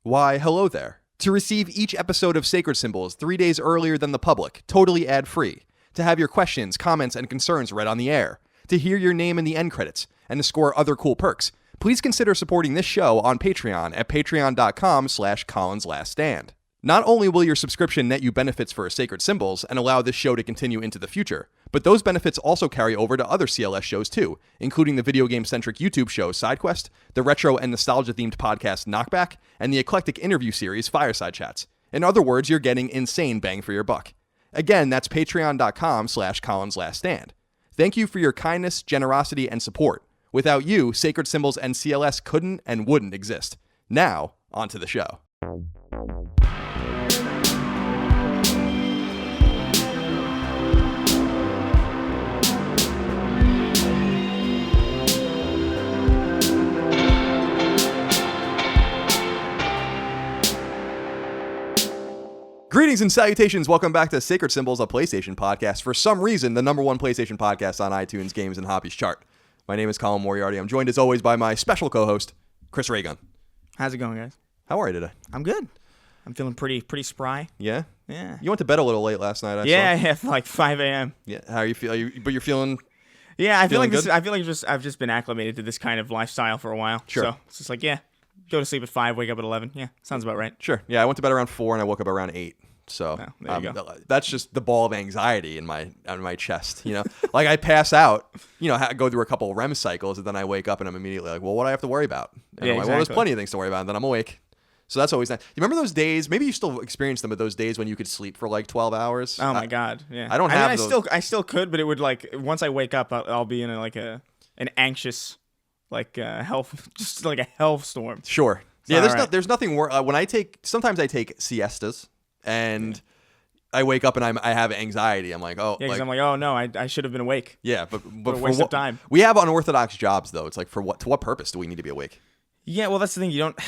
Why, hello there. To receive each episode of Sacred Symbols 3 days earlier than the public, totally ad-free. To have your questions, comments, and concerns read on the air. To hear your name in the end credits. And to score other cool perks. Please consider supporting this show on Patreon at patreon.com/ColinsLastStand. Not only will your subscription net you benefits for Sacred Symbols and allow this show to continue into the future, but those benefits also carry over to other CLS shows too, including the video game-centric YouTube show SideQuest, the retro and nostalgia-themed podcast Knockback, and the eclectic interview series Fireside Chats. In other words, you're getting insane bang for your buck. Again, that's patreon.com/ColinsLastStand. Thank you for your kindness, generosity, and support. Without you, Sacred Symbols and CLS couldn't and wouldn't exist. Now, on to the show. Greetings and salutations. Welcome back to Sacred Symbols, a PlayStation podcast. For some reason, the number one PlayStation podcast on iTunes Games and Hobbies chart. My name is Colin Moriarty. I'm joined as always by my special co-host, Chris Raygun. How's it going, guys? How are you today? I'm good. I'm feeling pretty spry. Yeah? Yeah. You went to bed a little late last night, I saw. Yeah, like 5 a.m. Yeah. How are you feeling? But you're feeling... Yeah, I feel like good? I've just been acclimated to this kind of lifestyle for a while. Sure. So it's just like, yeah, go to sleep at 5, wake up at 11. Yeah, sounds about right. Sure. Yeah, I went to bed around 4 and I woke up around 8. So there you go. That's just the ball of anxiety in my chest, you know? Like I pass out, you know, go through a couple of REM cycles, and then I wake up and I'm immediately like, well, what do I have to worry about? And I'm like, well, there's plenty of things to worry about, and then I'm awake. So that's always nice. You remember those days? Maybe you still experience them, but those days when you could sleep for like 12 hours? Oh my God, yeah. I don't have those. I still could, but it would like, once I wake up, I'll be in an anxious, health, just like a health storm. Sure. Yeah, there's nothing worse. Sometimes I take siestas, and I wake up and I have anxiety. I'm like, oh. Yeah, because I'm like, oh no, I should have been awake. Yeah, but what a waste of time. We have unorthodox jobs, though. It's like, to what purpose do we need to be awake? Yeah, well, that's the thing. You don't...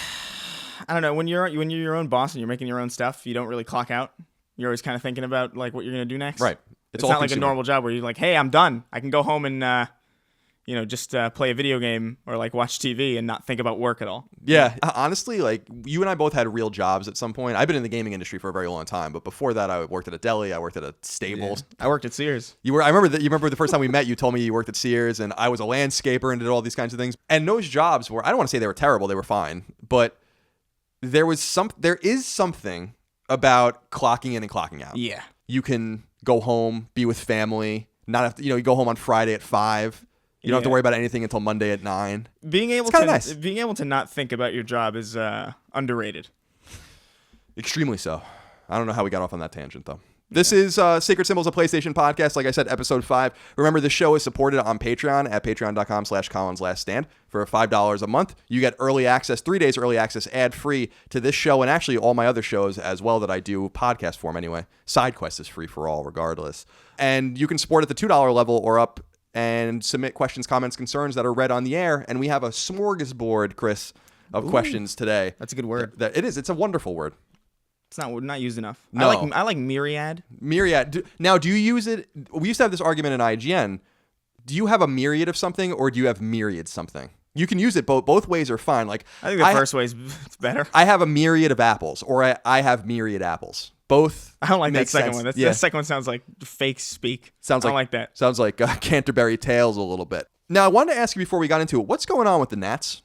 I don't know. When you're your own boss and you're making your own stuff, you don't really clock out. You're always kind of thinking about like what you're gonna do next. Right. It's not like a normal job where you're like, hey, I'm done. I can go home and just play a video game or like watch TV and not think about work at all. Yeah. Honestly, like you and I both had real jobs at some point. I've been in the gaming industry for a very long time, but before that, I worked at a deli. I worked at a stable. Yeah. I worked at Sears. You remember the first time we met, you told me you worked at Sears, and I was a landscaper and did all these kinds of things. And those jobs were, I don't want to say they were terrible. They were fine, but there is something about clocking in and clocking out. Yeah. You can go home, be with family, not have to, you go home on Friday at 5. You don't have to worry about anything until Monday at 9. Being able to not think about your job is underrated. Extremely so. I don't know how we got off on that tangent, though. This is Sacred Symbols, a PlayStation podcast. Like I said, episode 5. Remember, this show is supported on Patreon at patreon.com/ColinsLastStand. For $5 a month, you get early access, 3 days early access, ad-free to this show, and actually all my other shows as well that I do podcast form anyway. SideQuest is free for all, regardless. And you can support at the $2 level or up and submit questions, comments, concerns that are read on the air. And we have a smorgasbord, Chris, of questions today. That's a good word. It is. It's a wonderful word. It's not used enough. No. I like myriad. Myriad. Now, do you use it? We used to have this argument in IGN. Do you have a myriad of something, or do you have myriad something? You can use it both ways are fine. Like I think the first way is better. I have a myriad of apples, or I have myriad apples. Both. I don't like that second sense. one. That second one sounds like fake speak. I don't like that. Sounds like Canterbury Tales a little bit. Now, I wanted to ask you before we got into it, what's going on with the gnats?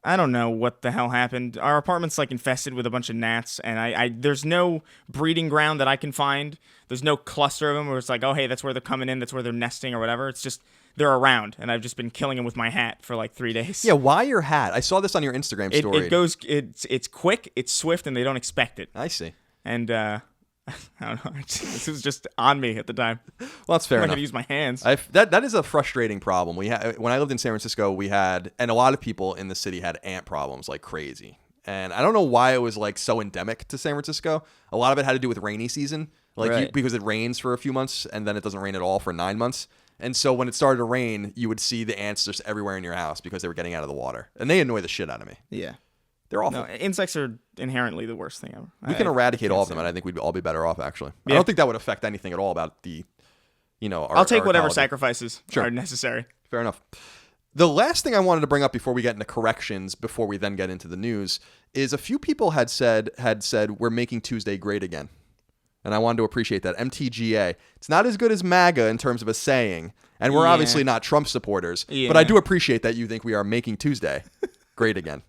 I don't know what the hell happened. Our apartment's like infested with a bunch of gnats, and I there's no breeding ground that I can find. There's no cluster of them where it's like, oh, hey, that's where they're coming in, that's where they're nesting or whatever. It's just they're around, and I've just been killing them with my hat for like 3 days. Yeah, why your hat? I saw this on your Instagram story. It's quick, it's swift, and they don't expect it. I see. And I don't know. This was just on me at the time. Well, that's fair enough. I'm not going to use my hands. That is a frustrating problem. When I lived in San Francisco, and a lot of people in the city had ant problems like crazy. And I don't know why it was like so endemic to San Francisco. A lot of it had to do with rainy season, because it rains for a few months and then it doesn't rain at all for 9 months. And so when it started to rain, you would see the ants just everywhere in your house because they were getting out of the water. And they annoy the shit out of me. Yeah. They're awful. No, insects are inherently the worst thing ever. We can eradicate all of them, and I think we'd all be better off, actually. Yeah. I don't think that would affect anything at all about the, I'll take whatever ecology. sacrifices are necessary. Fair enough. The last thing I wanted to bring up before we get into corrections, before we then get into the news, is a few people had said we're making Tuesday great again. And I wanted to appreciate that. MTGA. It's not as good as MAGA in terms of a saying, and we're obviously not Trump supporters, but I do appreciate that you think we are making Tuesday great again.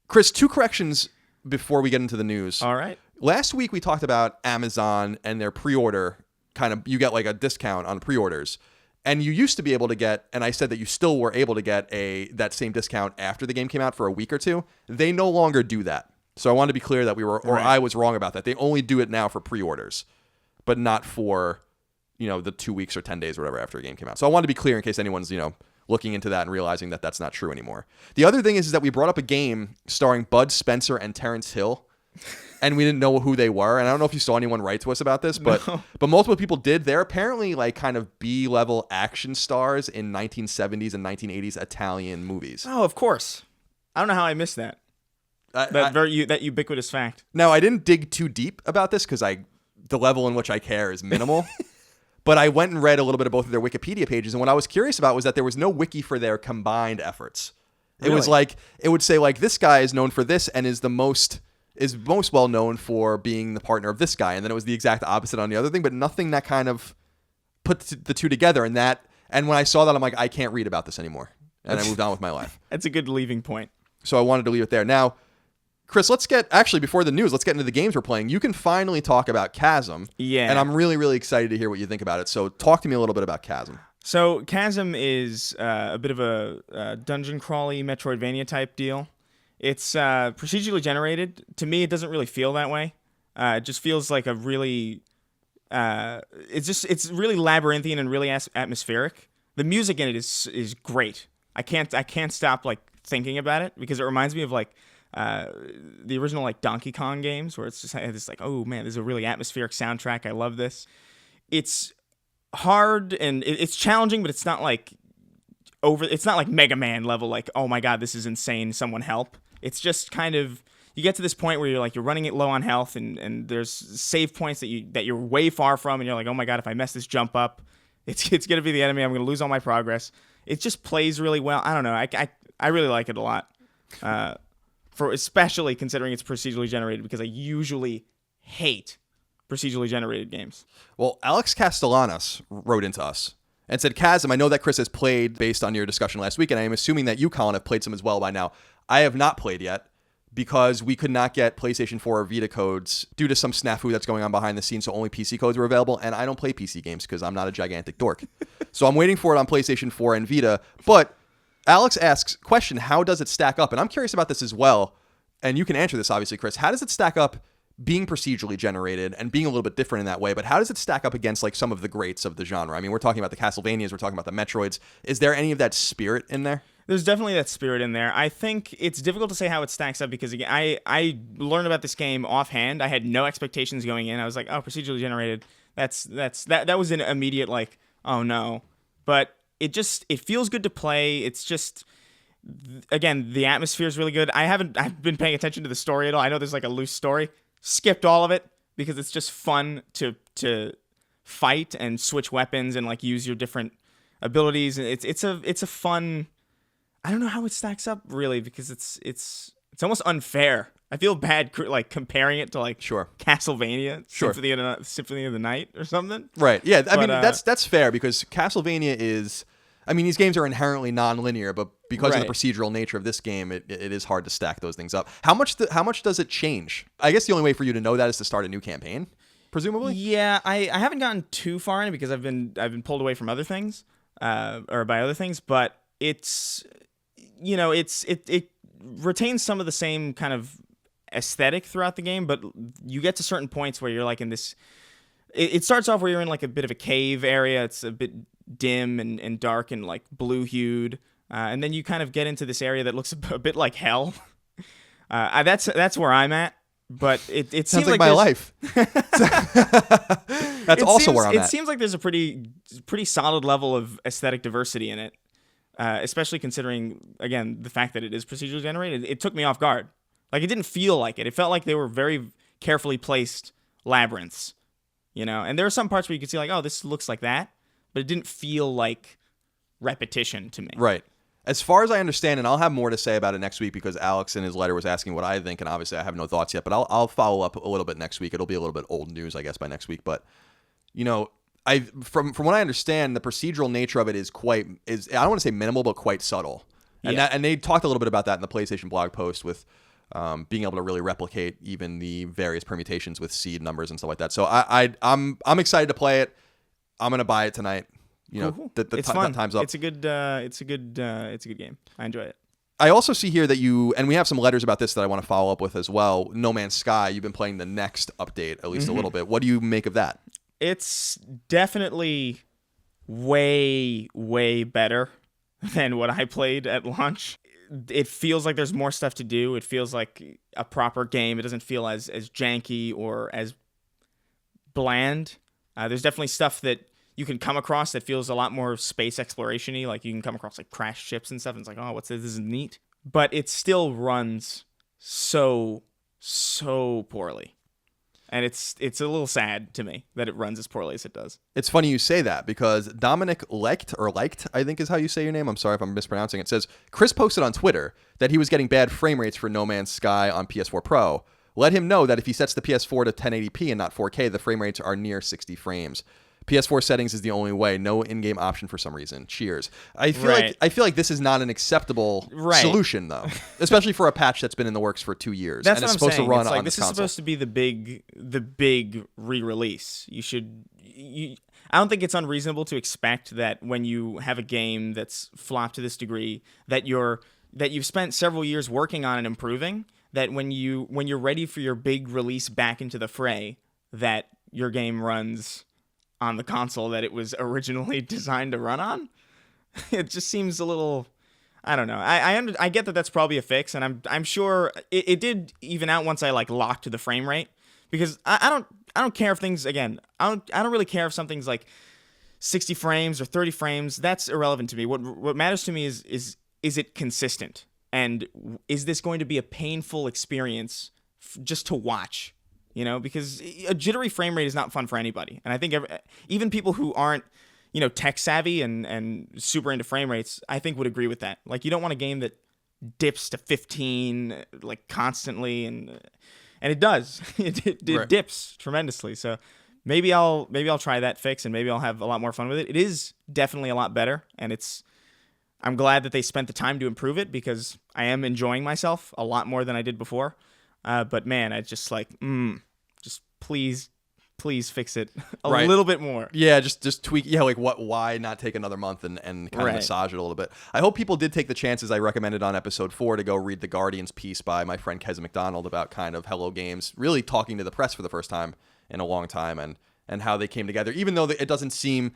Chris, 2 corrections before we get into the news. All right. Last week we talked about Amazon and their pre-order, kind of, you get like a discount on pre-orders. And you used to be able to get, and I said that you still were able to get that same discount after the game came out for a week or 2. They no longer do that. So I wanted to be clear that I was wrong about that. They only do it now for pre-orders, but not for, the 2 weeks or 10 days or whatever after a game came out. So I wanted to be clear in case anyone's, looking into that and realizing that that's not true anymore. The other thing is that we brought up a game starring Bud Spencer and Terrence Hill, and we didn't know who they were. And I don't know if you saw anyone write to us about this, but multiple people did. They're apparently like kind of B-level action stars in 1970s and 1980s Italian movies. Oh, of course. I don't know how I missed that. That ubiquitous fact. Now, I didn't dig too deep about this because the level in which I care is minimal. But I went and read a little bit of both of their Wikipedia pages, and what I was curious about was that there was no wiki for their combined efforts. Really? It was like, it would say like, this guy is known for this and is most well known for being the partner of this guy, and then it was the exact opposite on the other thing, but nothing that kind of put the two together. And when I saw that, I'm like, I can't read about this anymore, and I moved on with my life. That's a good leaving point. So I wanted to leave it there. Now, Chris, before the news, let's get into the games we're playing. You can finally talk about Chasm. Yeah. And I'm really, really excited to hear what you think about it. So talk to me a little bit about Chasm. So Chasm is a bit of a dungeon crawly Metroidvania type deal. It's procedurally generated. To me, it doesn't really feel that way. It just feels like a really... it's really labyrinthian and really atmospheric. The music in it is great. I can't stop like thinking about it because it reminds me of like the original like Donkey Kong games where it's just this like, oh man, there's a really atmospheric soundtrack. I love this. It's hard and it's challenging, but it's not like it's not like Mega Man level, like, oh my god, this is insane, someone help. It's just kind of, you get to this point where you're running it low on health and there's save points that you're way far from, and you're like, oh my god, if I mess this jump up, it's gonna be the enemy, I'm gonna lose all my progress. It just plays really well. I don't know, I really like it a lot. For especially considering it's procedurally generated, because I usually hate procedurally generated games. Well, Alex Castellanos wrote into us and said, Chasm, I know that Chris has played based on your discussion last week, and I am assuming that you, Colin, have played some as well by now. I have not played yet because we could not get PlayStation 4 or Vita codes due to some snafu that's going on behind the scenes, so only PC codes were available, and I don't play PC games because I'm not a gigantic dork. So I'm waiting for it on PlayStation 4 and Vita, but Alex asks, question, how does it stack up? And I'm curious about this as well, and you can answer this, obviously, Chris. How does it stack up being procedurally generated and being a little bit different in that way, but how does it stack up against like some of the greats of the genre? I mean, we're talking about the Castlevanias, we're talking about the Metroids. Is there any of that spirit in there? There's definitely that spirit in there. I think it's difficult to say how it stacks up because, again, I learned about this game offhand. I had no expectations going in. I was like, oh, procedurally generated. That was an immediate like, oh no. But it feels good to play. It's just, again, the atmosphere is really good. I've been paying attention to the story at all. I know there's like a loose story. Skipped all of it because it's just fun to fight and switch weapons and like use your different abilities. And it's a fun. I don't know how it stacks up really because it's almost unfair. I feel bad like comparing it to like Castlevania, Symphony of the Night or something. Right. Yeah. I mean that's fair because Castlevania is. I mean, these games are inherently non-linear, but because of the procedural nature of this game, it is hard to stack those things up. How much does it change? I guess the only way for you to know that is to start a new campaign, presumably. Yeah, I haven't gotten too far in it because I've been pulled away from other things, or by other things. But it's, it retains some of the same kind of aesthetic throughout the game, but you get to certain points where you're like in this. It starts off where you're in like a bit of a cave area. It's a bit dim and dark and like blue hued, and then you kind of get into this area that looks a bit like hell. That's where I'm at, but it sounds seems like my life. That's also where I'm at. It seems like there's a pretty solid level of aesthetic diversity in it, especially considering, again, the fact that it is procedurally generated. It took me off guard. Like, it didn't feel like it. It felt like they were very carefully placed labyrinths, and there are some parts where you could see like, oh, this looks like that. But it didn't feel like repetition to me. Right. As far as I understand, and I'll have more to say about it next week because Alex in his letter was asking what I think, and obviously I have no thoughts yet, but I'll follow up a little bit next week. It'll be a little bit old news, I guess, by next week. But, you know, from what I understand, the procedural nature of it is I don't want to say minimal, but quite subtle. And and they talked a little bit about that in the PlayStation blog post with being able to really replicate even the various permutations with seed numbers and stuff like that. So I'm excited to play it. I'm gonna buy it tonight. You know, Cool. It's fun. Time's up. It's a good game. I enjoy it. I also see here that and we have some letters about this that I want to follow up with as well. No Man's Sky, you've been playing the next update at least a little bit. What do you make of that? It's definitely way, way better than what I played at launch. It feels like there's more stuff to do. It feels like a proper game. It doesn't feel as janky or as bland. There's definitely stuff that you can come across that feels a lot more space exploration-y. Like you can come across like crashed ships and stuff. And it's like, oh, what's this? This is neat. But it still runs so poorly. And it's a little sad to me that it runs as poorly as it does. It's funny you say that because Dominic Liked, I think is how you say your name. I'm sorry if I'm mispronouncing it. Says, Chris posted on Twitter that he was getting bad frame rates for No Man's Sky on PS4 Pro. Let him know that if he sets the PS4 to 1080p and not 4K, the frame rates are near 60 frames. PS4 settings is the only way. No in-game option for some reason. Cheers. I feel like this is not an acceptable solution though, especially for a patch that's been in the works for 2 years. That's and what it's I'm supposed saying. to run it's like, on this console. is supposed to be the big re-release. I don't think it's unreasonable to expect that when you have a game that's flopped to this degree, that you've spent several years working on and improving, that when you're ready for your big release back into the fray, that your game runs on the console that it was originally designed to run on. It just seems a little, I don't know. I get that that's probably a fix, and I'm sure it did even out once I like locked the frame rate, because I don't care if things, again, I don't really care if something's like 60 frames or 30 frames. That's irrelevant to me. What matters to me is it consistent, and is this going to be a painful experience just to watch? You know, because a jittery frame rate is not fun for anybody. And I think even people who aren't, you know, tech savvy and super into frame rates, I think would agree with that. Like, you don't want a game that dips to 15 like constantly, and it does. It dips tremendously. So maybe I'll try that fix, and maybe I'll have a lot more fun with it. It is definitely a lot better, and I'm glad that they spent the time to improve it, because I am enjoying myself a lot more than I did before. But man, I just like, just please fix it a little bit more. Yeah, just tweak. Yeah, like why not take another month and kind of massage it a little bit? I hope people did take the chances I recommended on episode 4 to go read the Guardian's piece by my friend Kez McDonald about kind of Hello Games, really talking to the press for the first time in a long time, and how they came together, even though it doesn't seem...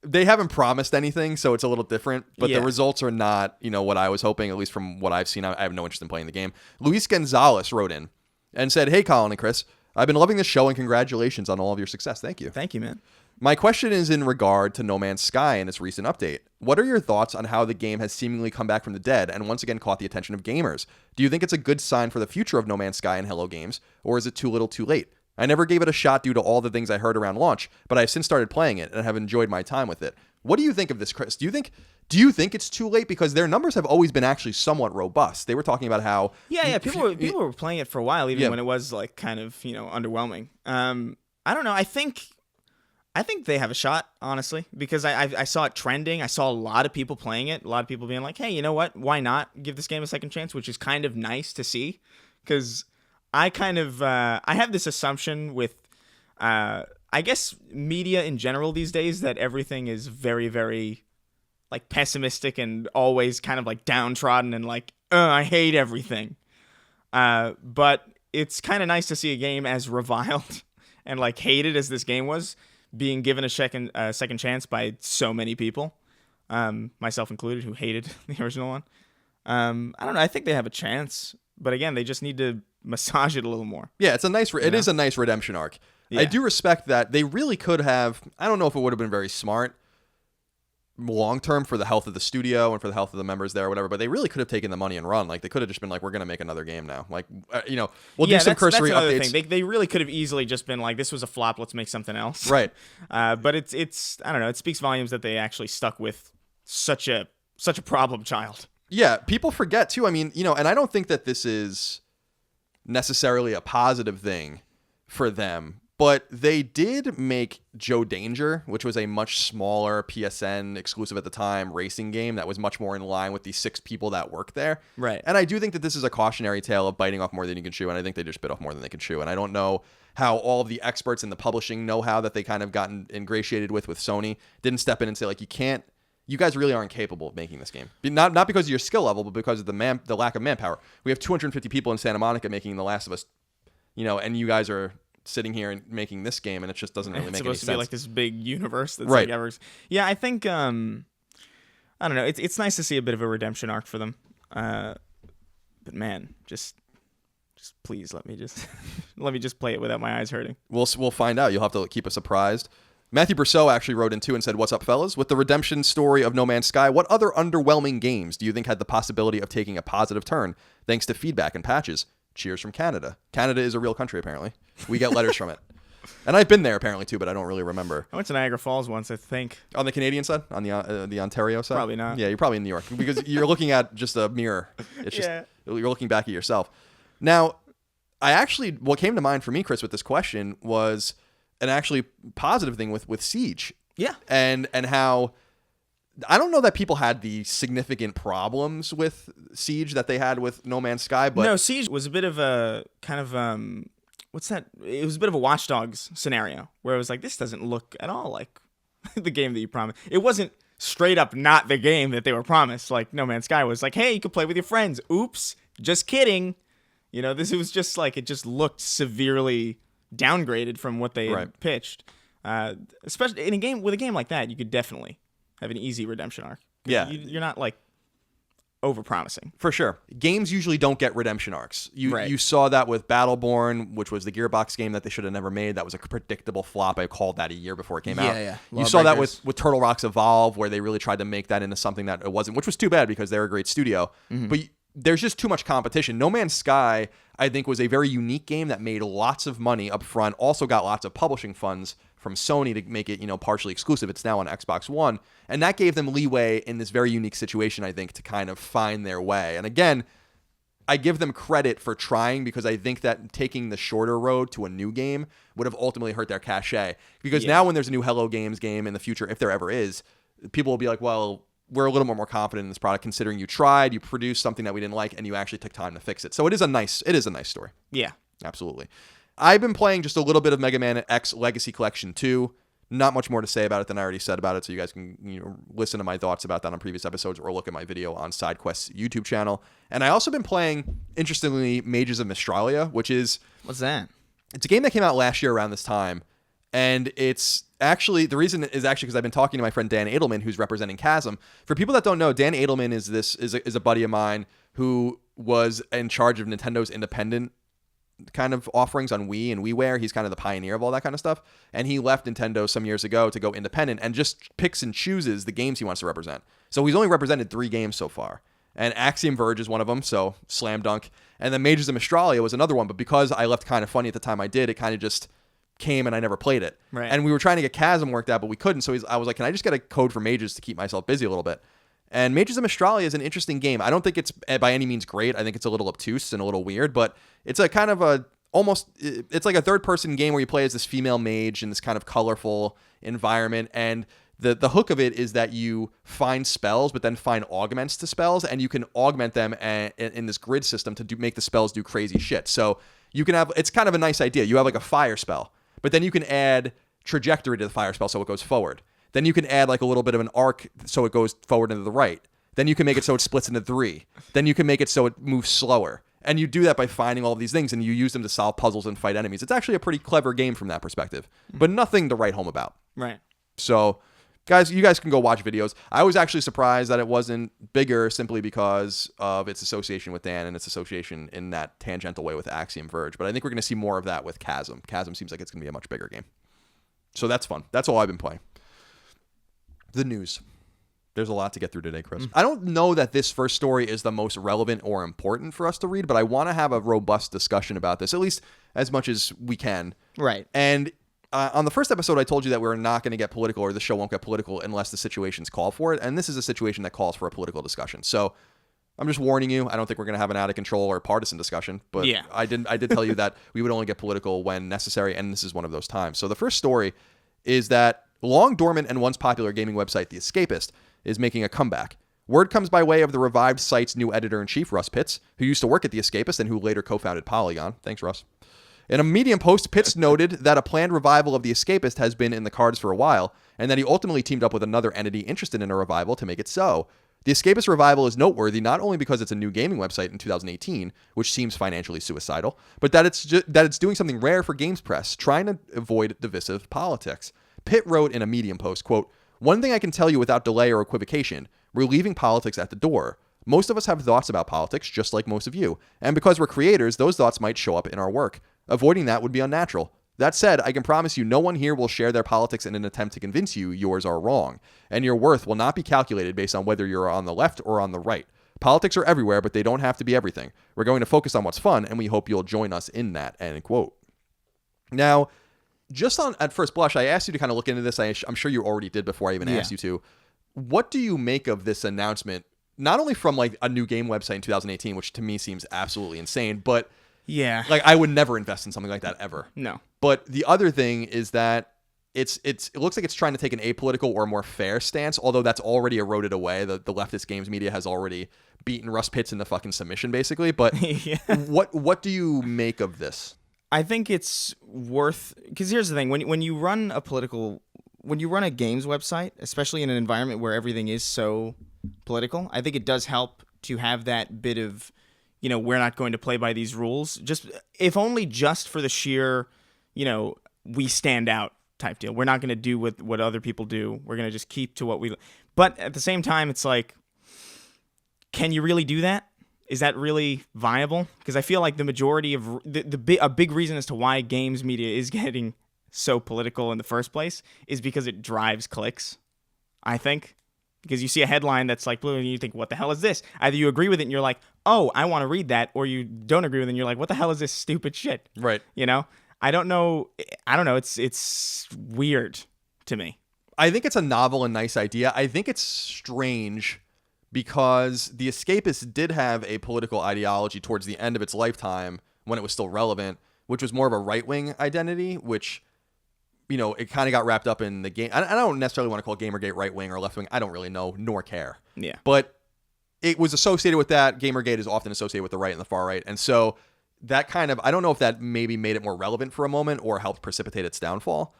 They haven't promised anything, so it's a little different, but the results are not, you know, what I was hoping, at least from what I've seen. I have no interest in playing the game. Luis Gonzalez wrote in and said, "Hey, Colin and Chris, I've been loving this show, and congratulations on all of your success." Thank you. Thank you, man. My question is in regard to No Man's Sky and its recent update. What are your thoughts on how the game has seemingly come back from the dead and once again caught the attention of gamers? Do you think it's a good sign for the future of No Man's Sky and Hello Games, or is it too little too late? I never gave it a shot due to all the things I heard around launch, but I've since started playing it and have enjoyed my time with it. What do you think of this, Chris? Do you think it's too late? Because their numbers have always been actually somewhat robust. They were talking about how people were playing it for a while, even when it was like kind of, you know, underwhelming. I don't know. I think they have a shot, honestly, because I saw it trending. I saw a lot of people playing it. A lot of people being like, hey, you know what? Why not give this game a second chance? Which is kind of nice to see, because I kind of I have this assumption with I guess media in general these days that everything is very, very like pessimistic and always kind of like downtrodden and like, I hate everything. But it's kind of nice to see a game as reviled and like hated as this game was being given a second chance by so many people, myself included, who hated the original one. I don't know. I think they have a chance, but again, they just need to massage it a little more. Yeah, it's a nice. It is a nice redemption arc. Yeah. I do respect that. They really could have. I don't know if it would have been very smart long term for the health of the studio and for the health of the members there or whatever, but they really could have taken the money and run. Like, they could have just been like, we're going to make another game now. Like, you know, we'll do some cursory updates. Thing. They really could have easily just been like, this was a flop, let's make something else. Right. But it's I don't know, it speaks volumes that they actually stuck with such a such a problem child. Yeah, people forget too. I mean, and I don't think that this is necessarily a positive thing for them, but they did make Joe Danger, which was a much smaller PSN exclusive at the time racing game that was much more in line with the 6 people that work there. Right. And I do think that this is a cautionary tale of biting off more than you can chew, and I think they just bit off more than they can chew. And I don't know how all of the experts in the publishing know-how that they kind of gotten ingratiated with Sony didn't step in and say, like, you guys really aren't capable of making this game. Not because of your skill level, but because of the lack of manpower. We have 250 people in Santa Monica making The Last of Us, and you guys are sitting here and making this game, and it just doesn't really make any sense. It's supposed to be like this big universe that's right. like ever. Yeah, I think I don't know. It's nice to see a bit of a redemption arc for them. But man, just please let me just play it without my eyes hurting. We'll find out. You'll have to keep us surprised. Matthew Brousseau actually wrote in too and said, "What's up, fellas? With the redemption story of No Man's Sky, what other underwhelming games do you think had the possibility of taking a positive turn thanks to feedback and patches? Cheers from Canada." Canada is a real country, apparently. We get letters from it. And I've been there, apparently, too, but I don't really remember. I went to Niagara Falls once, I think. On the Canadian side? On the Ontario side? Probably not. Yeah, you're probably in New York. Because you're looking at just a mirror. It's just, you're looking back at yourself. Now, what came to mind for me, Chris, with this question was an actually positive thing with Siege. Yeah. And how... I don't know that people had the significant problems with Siege that they had with No Man's Sky, but... No, Siege was a bit of a kind of... what's that? It was a bit of a Watch Dogs scenario where it was like, this doesn't look at all like the game that you promised. It wasn't straight up not the game that they were promised. Like No Man's Sky was like, hey, you can play with your friends. Oops, just kidding. It was just like, it just looked severely downgraded from what they had pitched. Especially in a game like that, you could definitely have an easy redemption arc. Yeah. You're not like over-promising. For sure. Games usually don't get redemption arcs. You saw that with Battleborn, which was the Gearbox game that they should have never made. That was a predictable flop. I called that a year before it came out. Yeah. You saw that with Turtle Rock's Evolve, where they really tried to make that into something that it wasn't, which was too bad because they're a great studio. Mm-hmm. But there's just too much competition. No Man's Sky, I think, was a very unique game that made lots of money up front, also got lots of publishing funds from Sony to make it, partially exclusive. It's now on Xbox One. And that gave them leeway in this very unique situation, I think, to kind of find their way. And again, I give them credit for trying because I think that taking the shorter road to a new game would have ultimately hurt their cachet. Because now when there's a new Hello Games game in the future, if there ever is, people will be like, well, we're a little more confident in this product considering you tried, you produced something that we didn't like, and you actually took time to fix it. So it is a nice story. Yeah. Absolutely. I've been playing just a little bit of Mega Man X Legacy Collection 2. Not much more to say about it than I already said about it, so you guys can listen to my thoughts about that on previous episodes or look at my video on SideQuest's YouTube channel. And I also been playing, interestingly, Mages of Mystralia, which is... What's that? It's a game that came out last year around this time, and it's actually... The reason is actually because I've been talking to my friend Dan Edelman, who's representing Chasm. For people that don't know, Dan Edelman is a buddy of mine who was in charge of Nintendo's independent kind of offerings on Wii and WiiWare. He's kind of the pioneer of all that kind of stuff. And he left Nintendo some years ago to go independent and just picks and chooses the games he wants to represent. So he's only represented 3 games so far. And Axiom Verge is one of them, so slam dunk. And then Mages of Mystralia was another one, but because I left kind of funny at the time I did, it kind of just came and I never played it. Right. And we were trying to get Chasm worked out, but we couldn't. So I was like, can I just get a code for Mages to keep myself busy a little bit? And Mages of Mystralia is an interesting game. I don't think it's by any means great. I think it's a little obtuse and a little weird, but it's a kind of a it's like a third-person game where you play as this female mage in this kind of colorful environment, and the hook of it is that you find spells, but then find augments to spells, and you can augment them in this grid system to make the spells do crazy shit. So you can have, it's kind of a nice idea. You have like a fire spell, but then you can add trajectory to the fire spell so it goes forward. Then you can add like a little bit of an arc so it goes forward and to the right. Then you can make it so it splits into 3. Then you can make it so it moves slower. And you do that by finding all of these things, and you use them to solve puzzles and fight enemies. It's actually a pretty clever game from that perspective, but nothing to write home about. Right. So, guys, you guys can go watch videos. I was actually surprised that it wasn't bigger simply because of its association with Dan and its association in that tangential way with Axiom Verge. But I think we're going to see more of that with Chasm. Chasm seems like it's going to be a much bigger game. So that's fun. That's all I've been playing. The news. There's a lot to get through today, Chris. I don't know that this first story is the most relevant or important for us to read, but I want to have a robust discussion about this, at least as much as we can. Right. And on the first episode, I told you that we're not going to get political, or the show won't get political unless the situations call for it. And this is a situation that calls for a political discussion. So I'm just warning you. I don't think we're going to have an out of control or partisan discussion, but Yeah. I did tell you that we would only get political when necessary, and this is one of those times. So the first story is that long dormant and once popular gaming website The Escapist is making a comeback. Word comes by way of the revived site's new editor-in-chief, Russ Pitts, who used to work at The Escapist and who later co-founded Polygon. Thanks, Russ. In a Medium post, Pitts noted that a planned revival of The Escapist has been in the cards for a while, and that he ultimately teamed up with another entity interested in a revival to make it so. The Escapist revival is noteworthy not only because it's a new gaming website in 2018, which seems financially suicidal, but that it's doing something rare for games press, trying to avoid divisive politics. Pitt wrote in a Medium post, quote, "One thing I can tell you without delay or equivocation, we're leaving politics at the door. Most of us have thoughts about politics, just like most of you, and because we're creators, those thoughts might show up in our work. Avoiding that would be unnatural. That said, I can promise you no one here will share their politics in an attempt to convince you yours are wrong, and your worth will not be calculated based on whether you're on the left or on the right. Politics are everywhere, but they don't have to be everything. We're going to focus on what's fun, and we hope you'll join us in that," end quote. Now, just at first blush, I asked you to kind of look into this. I'm sure you already did before I even asked you to. What do you make of this announcement, not only from like a new game website in 2018, which to me seems absolutely insane, but Yeah. like I would never invest in something like that ever. No. But the other thing is that it looks like it's trying to take an apolitical or more fair stance, although that's already eroded away. The leftist games media has already beaten Russ Pitts into fucking submission, basically. But Yeah. what do you make of this? I think it's worth, because here's the thing: when you run a games website, especially in an environment where everything is so political, I think it does help to have that bit of, we're not going to play by these rules, just if only just for the sheer, we stand out type deal. We're not going to do what other people do. We're going to just keep to what we. But at the same time, it's like, can you really do that? Is that really viable? Because I feel like the majority of a big reason as to why games media is getting so political in the first place is because it drives clicks, I think. Because you see a headline that's like blue and you think, what the hell is this? Either you agree with it and you're like, oh, I want to read that, or you don't agree with it and you're like, what the hell is this stupid shit? Right. I don't know. It's weird to me. I think it's a novel and nice idea. I think it's strange because The Escapist did have a political ideology towards the end of its lifetime when it was still relevant, which was more of a right-wing identity, which, it kind of got wrapped up in the game. I don't necessarily want to call Gamergate right-wing or left-wing. I don't really know, nor care. Yeah. But it was associated with that. Gamergate is often associated with the right and the far right. And so that kind of, I don't know if that maybe made it more relevant for a moment or helped precipitate its downfall.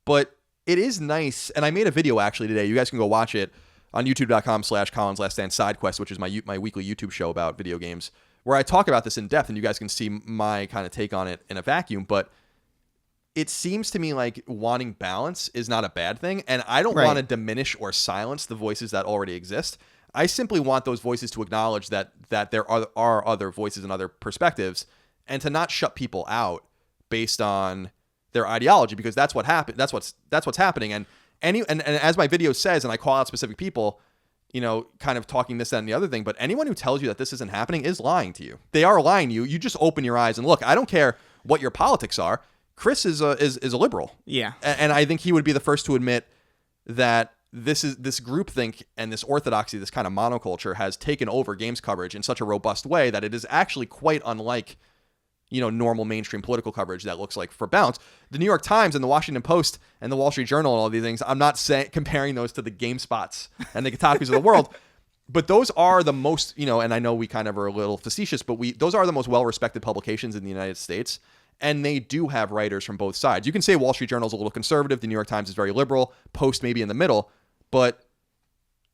But it is nice. And I made a video actually today. You guys can go watch it on youtube.com/Colin's Last Stand Sidequest, which is my weekly YouTube show about video games, where I talk about this in depth, and you guys can see my kind of take on it in a vacuum. But it seems to me like wanting balance is not a bad thing, and I don't want to diminish or silence the voices that already exist. I simply want those voices to acknowledge that there are other voices and other perspectives, and to not shut people out based on their ideology, because that's what happened. That's what's happening. And as my video says, and I call out specific people, kind of talking this, that, and the other thing, but anyone who tells you that this isn't happening is lying to you. They are lying to you. You just open your eyes and look. I don't care what your politics are. Chris is a liberal. Yeah. And I think he would be the first to admit that this groupthink and this orthodoxy, this kind of monoculture, has taken over games coverage in such a robust way that it is actually quite unlike normal mainstream political coverage that looks like for balance. The New York Times and the Washington Post and the Wall Street Journal and all these things, I'm not comparing those to the GameSpots and the Kotakus of the world, but those are the most, and I know we kind of are a little facetious, but those are the most well-respected publications in the United States, and they do have writers from both sides. You can say Wall Street Journal is a little conservative, the New York Times is very liberal, Post maybe in the middle, but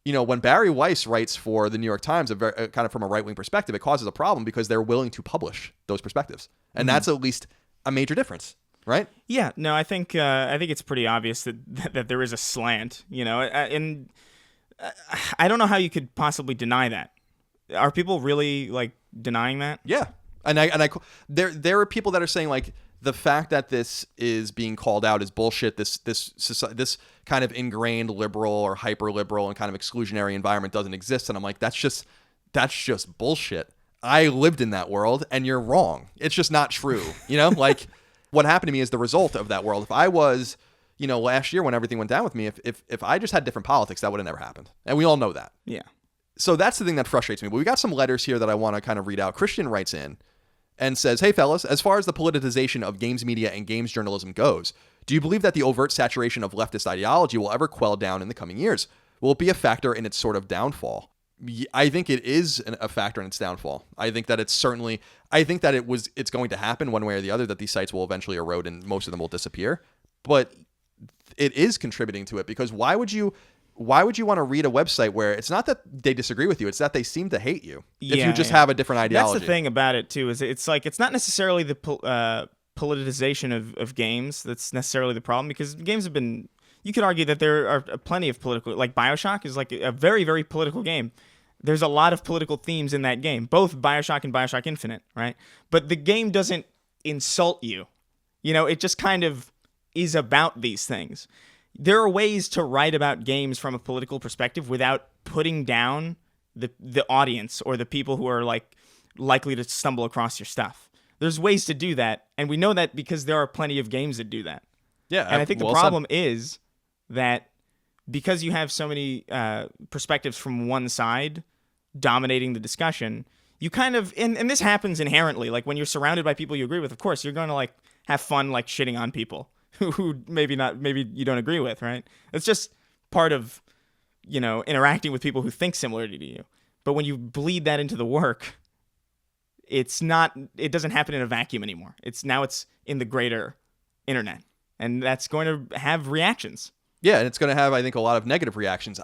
when Barry Weiss writes for the New York Times, kind of from a right-wing perspective, it causes a problem because they're willing to publish those perspectives. And that's at least a major difference, right? Yeah, no, I think it's pretty obvious that there is a slant, and I don't know how you could possibly deny that. Are people really like denying that? Yeah. And there are people that are saying like the fact that this is being called out is bullshit. This kind of ingrained liberal or hyper liberal and kind of exclusionary environment doesn't exist. And I'm like, that's just bullshit. I lived in that world and you're wrong. It's just not true. Like what happened to me is the result of that world. If I was, last year when everything went down with me, if I just had different politics, that would have never happened. And we all know that. Yeah. So that's the thing that frustrates me. But we got some letters here that I want to kind of read out. Christian writes in and says, "Hey fellas, as far as the politicization of games media and games journalism goes, do you believe that the overt saturation of leftist ideology will ever quell down in the coming years? Will it be a factor in its sort of downfall?" I think it is a factor in its downfall. I think that it's going to happen one way or the other, that these sites will eventually erode and most of them will disappear. But it is contributing to it, because why would you want to read a website where it's not that they disagree with you, it's that they seem to hate you if you just have a different ideology. That's the thing about it too, is it's like, it's not necessarily the politicization of games that's necessarily the problem, because games have been, you could argue that there are plenty of political, like BioShock is like a very, very political game. There's a lot of political themes in that game, both BioShock and BioShock Infinite, right? But the game doesn't insult you. It just kind of is about these things. There are ways to write about games from a political perspective without putting down the audience or the people who are like likely to stumble across your stuff. There's ways to do that, and we know that because there are plenty of games that do that. Yeah, and I think the problem is that because you have so many perspectives from one side dominating the discussion, you kind of, and this happens inherently, like when you're surrounded by people you agree with, of course you're going to like have fun like shitting on people who maybe you don't agree with, right? It's just part of interacting with people who think similarly to you. But when you bleed that into the work, it doesn't happen in a vacuum anymore. It's in the greater internet, and that's going to have reactions. Yeah, and it's going to have, I think, a lot of negative reactions.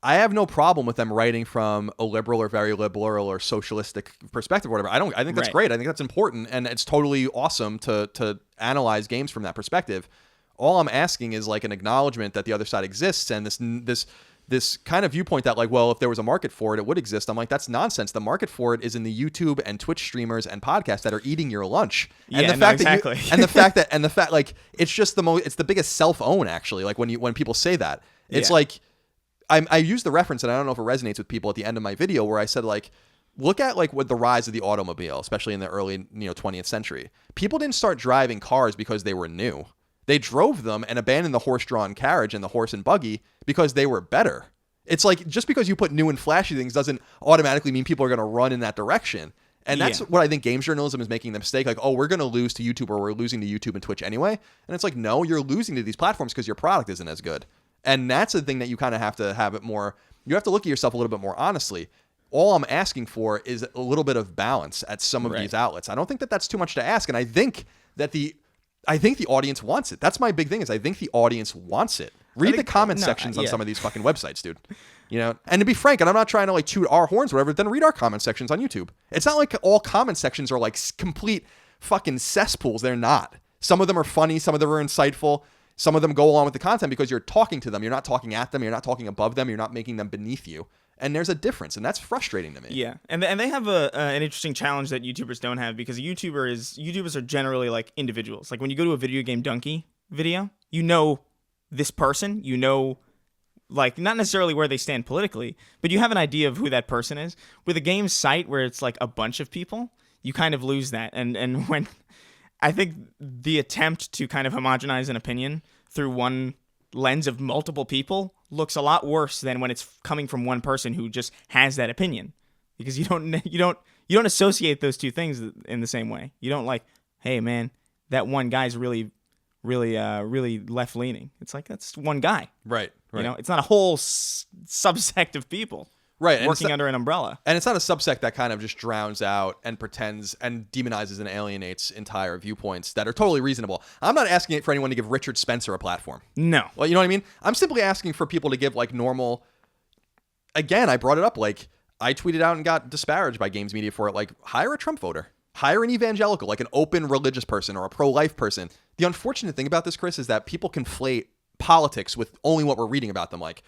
I have no problem with them writing from a liberal or very liberal or socialistic perspective or whatever. I think that's great. I think that's important, and it's totally awesome to analyze games from that perspective. All I'm asking is like an acknowledgement that the other side exists, and this kind of viewpoint that like, well, if there was a market for it, it would exist. I'm like, that's nonsense. The market for it is in the YouTube and Twitch streamers and podcasts that are eating your lunch. And the fact like it's just it's the biggest self-own actually. Like when people say that, it's like, I use the reference, and I don't know if it resonates with people at the end of my video, where I said, like, look at like with the rise of the automobile, especially in the early 20th century. People didn't start driving cars because they were new. They drove them and abandoned the horse-drawn carriage and the horse and buggy because they were better. It's like, just because you put new and flashy things doesn't automatically mean people are going to run in that direction. And that's what I think games journalism is making the mistake. Like, oh, we're going to lose to YouTube, or we're losing to YouTube and Twitch anyway. And it's like, no, you're losing to these platforms because your product isn't as good. And that's the thing that you kind of have to have it more. You have to look at yourself a little bit more honestly. All I'm asking for is a little bit of balance at some of these outlets. I don't think that that's too much to ask, and I think the audience wants it. That's my big thing. Is I think the audience wants it. Read the comment sections on some of these fucking websites, dude. And to be frank, and I'm not trying to like toot our horns or whatever, then read our comment sections on YouTube. It's not like all comment sections are like complete fucking cesspools. They're not. Some of them are funny. Some of them are insightful. Some of them go along with the content because you're talking to them. You're not talking at them. You're not talking above them. You're not making them beneath you. And there's a difference, and that's frustrating to me. Yeah, and they have an interesting challenge that YouTubers don't have, because YouTubers are generally like individuals. Like when you go to a Video Game Donkey video, you know this person, like not necessarily where they stand politically, but you have an idea of who that person is. With a game site where it's like a bunch of people, you kind of lose that. And when I think the attempt to kind of homogenize an opinion through one lens of multiple people looks a lot worse than when it's coming from one person who just has that opinion, because you don't associate those two things in the same way. You don't like, hey man, that one guy's really left leaning. It's like, that's one guy, right? It's not a whole subsect of people. Right, working under an umbrella. And it's not a subsect that kind of just drowns out and pretends and demonizes and alienates entire viewpoints that are totally reasonable. I'm not asking for anyone to give Richard Spencer a platform. No. Well, you know what I mean? I'm simply asking for people to give like normal... Again, I brought it up, like, I tweeted out and got disparaged by games media for it, like, hire a Trump voter. Hire an evangelical, like an open religious person or a pro-life person. The unfortunate thing about this, Chris, is that people conflate politics with only what we're reading about them, like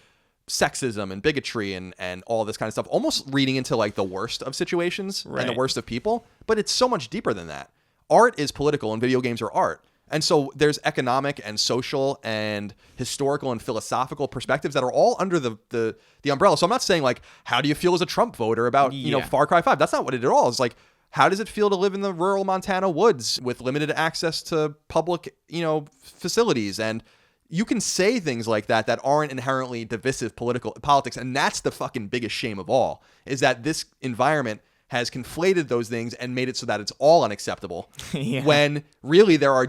sexism and bigotry and all this kind of stuff, almost reading into like the worst of situations and the worst of people. But it's so much deeper than that. Art is political and video games are art. And so there's economic and social and historical and philosophical perspectives that are all under the umbrella. So I'm not saying like, how do you feel as a Trump voter about, Far Cry 5? That's not what it at all. It's like, How does it feel to live in the rural Montana woods with limited access to public, facilities? And you can say things like that aren't inherently divisive politics. And that's the fucking biggest shame of all, is that this environment has conflated those things and made it so that it's all unacceptable. Yeah. When really there are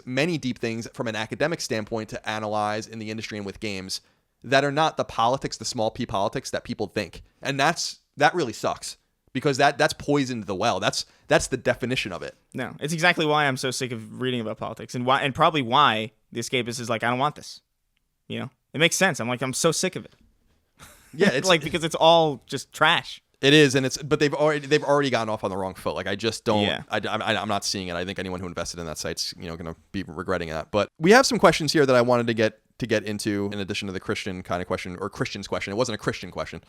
many deep things from an academic standpoint to analyze in the industry and with games that are not the politics, the small p politics that people think. And that really sucks, because that's poisoned the well. That's the definition of it. No, it's exactly why I'm so sick of reading about politics, and probably why the Escapist is like, I don't want this. It makes sense. I'm so sick of it. Yeah, it's like, because it's all just trash. It is, but they've already gotten off on the wrong foot. Like, I just don't. Yeah. I'm not seeing it. I think anyone who invested in that site's going to be regretting that. But we have some questions here that I wanted to get into, in addition to the Christian kind of question, or Christian's question. It wasn't a Christian question.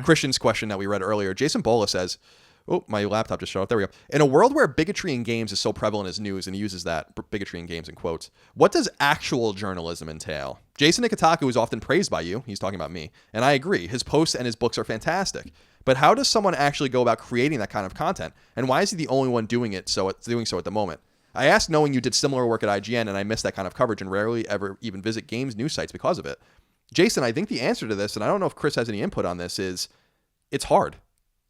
Christian's question that we read earlier. Jason Bola says, oh, my laptop just shut off. There we go. In a world where bigotry in games is so prevalent as news, and he uses that, bigotry in games in quotes, what does actual journalism entail? Jason at Kotaku is often praised by you. He's talking about me. And I agree. His posts and his books are fantastic. But how does someone actually go about creating that kind of content? And why is he the only one doing so at the moment? I asked, knowing you did similar work at IGN, and I missed that kind of coverage and rarely ever even visit games news sites because of it. Jason, I think the answer to this, and I don't know if Chris has any input on this, is it's hard.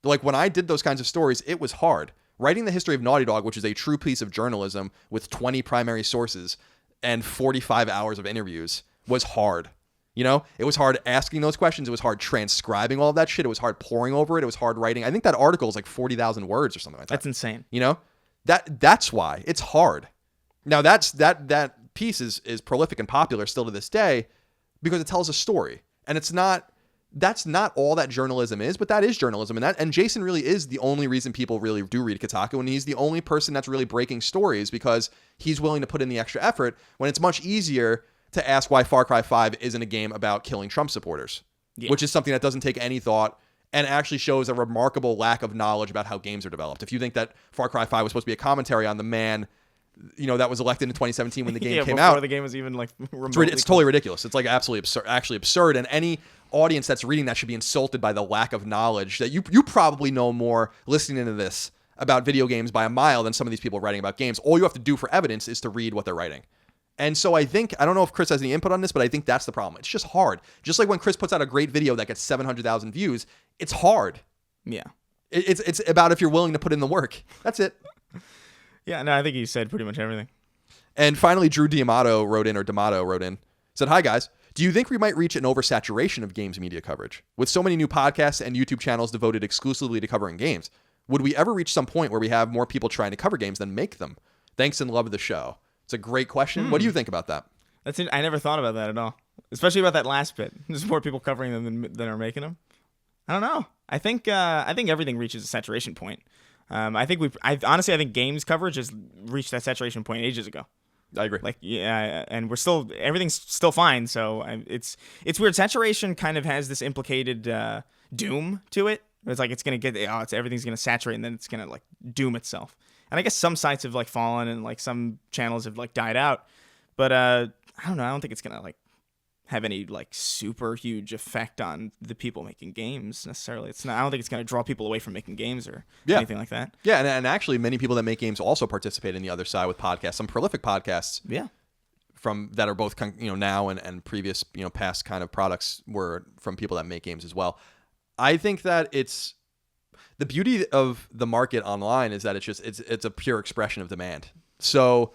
Like, when I did those kinds of stories, it was hard. Writing the history of Naughty Dog, which is a true piece of journalism with 20 primary sources and 45 hours of interviews, was hard. It was hard asking those questions. It was hard transcribing all of that shit. It was hard poring over it. It was hard writing. I think that article is like 40,000 words or something like that. That's insane. That's why it's hard. Now that piece is prolific and popular still to this day because it tells a story, and that's not all that journalism is, but that is journalism. And Jason really is the only reason people really do read Kotaku, and he's the only person that's really breaking stories because he's willing to put in the extra effort when it's much easier to ask why Far Cry 5 isn't a game about killing Trump supporters, which is something that doesn't take any thought and actually shows a remarkable lack of knowledge about how games are developed. If you think that Far Cry 5 was supposed to be a commentary on the man, that was elected in 2017 when the game came out. Before the game was even like remotely it's totally ridiculous. It's like absolutely absurd. And any audience that's reading that should be insulted by the lack of knowledge that you probably know more listening to this about video games by a mile than some of these people writing about games. All you have to do for evidence is to read what they're writing. And so I don't know if Chris has any input on this, but I think that's the problem. It's just hard. Just like when Chris puts out a great video that gets 700,000 views, it's hard. Yeah. It's about if you're willing to put in the work. That's it. Yeah, no, I think you said pretty much everything. And finally, Drew D'Amato wrote in, said, hi guys. Do you think we might reach an oversaturation of games media coverage? With so many new podcasts and YouTube channels devoted exclusively to covering games, would we ever reach some point where we have more people trying to cover games than make them? Thanks and love the show. It's a great question. What do you think about that? That's it. I never thought about that at all, especially about that last bit. There's more people covering them than are making them. I don't know. I think everything reaches a saturation point. I think games coverage has reached that saturation point ages ago. I agree. Like, yeah, and everything's still fine. So it's weird. Saturation kind of has this implicated doom to it. It's like everything's gonna saturate and then it's gonna like doom itself. And I guess some sites have like fallen and like some channels have like died out, but I don't know. I don't think it's gonna like have any like super huge effect on the people making games necessarily. It's not. I don't think it's gonna draw people away from making games or anything like that. Yeah, and actually, many people that make games also participate in the other side with podcasts. Some prolific podcasts. Yeah. From that are both now and previous past kind of products were from people that make games as well. I think that it's. The beauty of the market online is that it's a pure expression of demand. So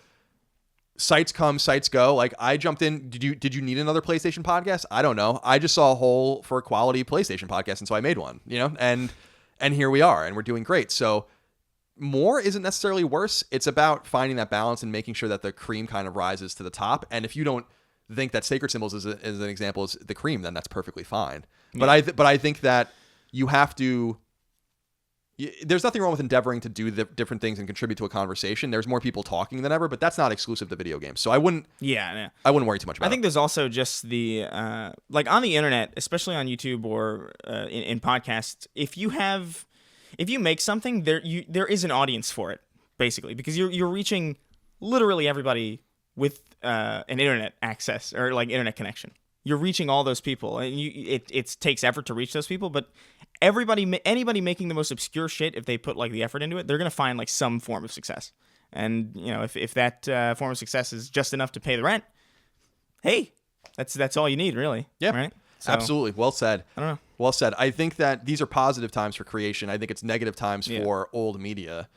sites come, sites go. Like I jumped in. Did you need another PlayStation podcast? I don't know. I just saw a hole for a quality PlayStation podcast, and so I made one. And here we are, and we're doing great. So more isn't necessarily worse. It's about finding that balance and making sure that the cream kind of rises to the top. And if you don't think that Sacred Symbols is an example is the cream, then that's perfectly fine. Yeah. But I think that you have to. There's nothing wrong with endeavoring to do the different things and contribute to a conversation. There's more people talking than ever, but that's not exclusive to video games. So I wouldn't. Yeah, I wouldn't worry too much about it. I think there's also just the like on the internet, especially on YouTube or in podcasts. If you make something, there is an audience for it, basically, because you're reaching literally everybody with an internet access or like internet connection. you're reaching all those people, and it takes effort to reach those people. But anybody making the most obscure shit, if they put like the effort into it, they're gonna find like some form of success. And if that form of success is just enough to pay the rent, hey, that's all you need, really. Yeah, right. So, absolutely. Well said. I don't know. Well said. I think that these are positive times for creation. I think it's negative times for old media.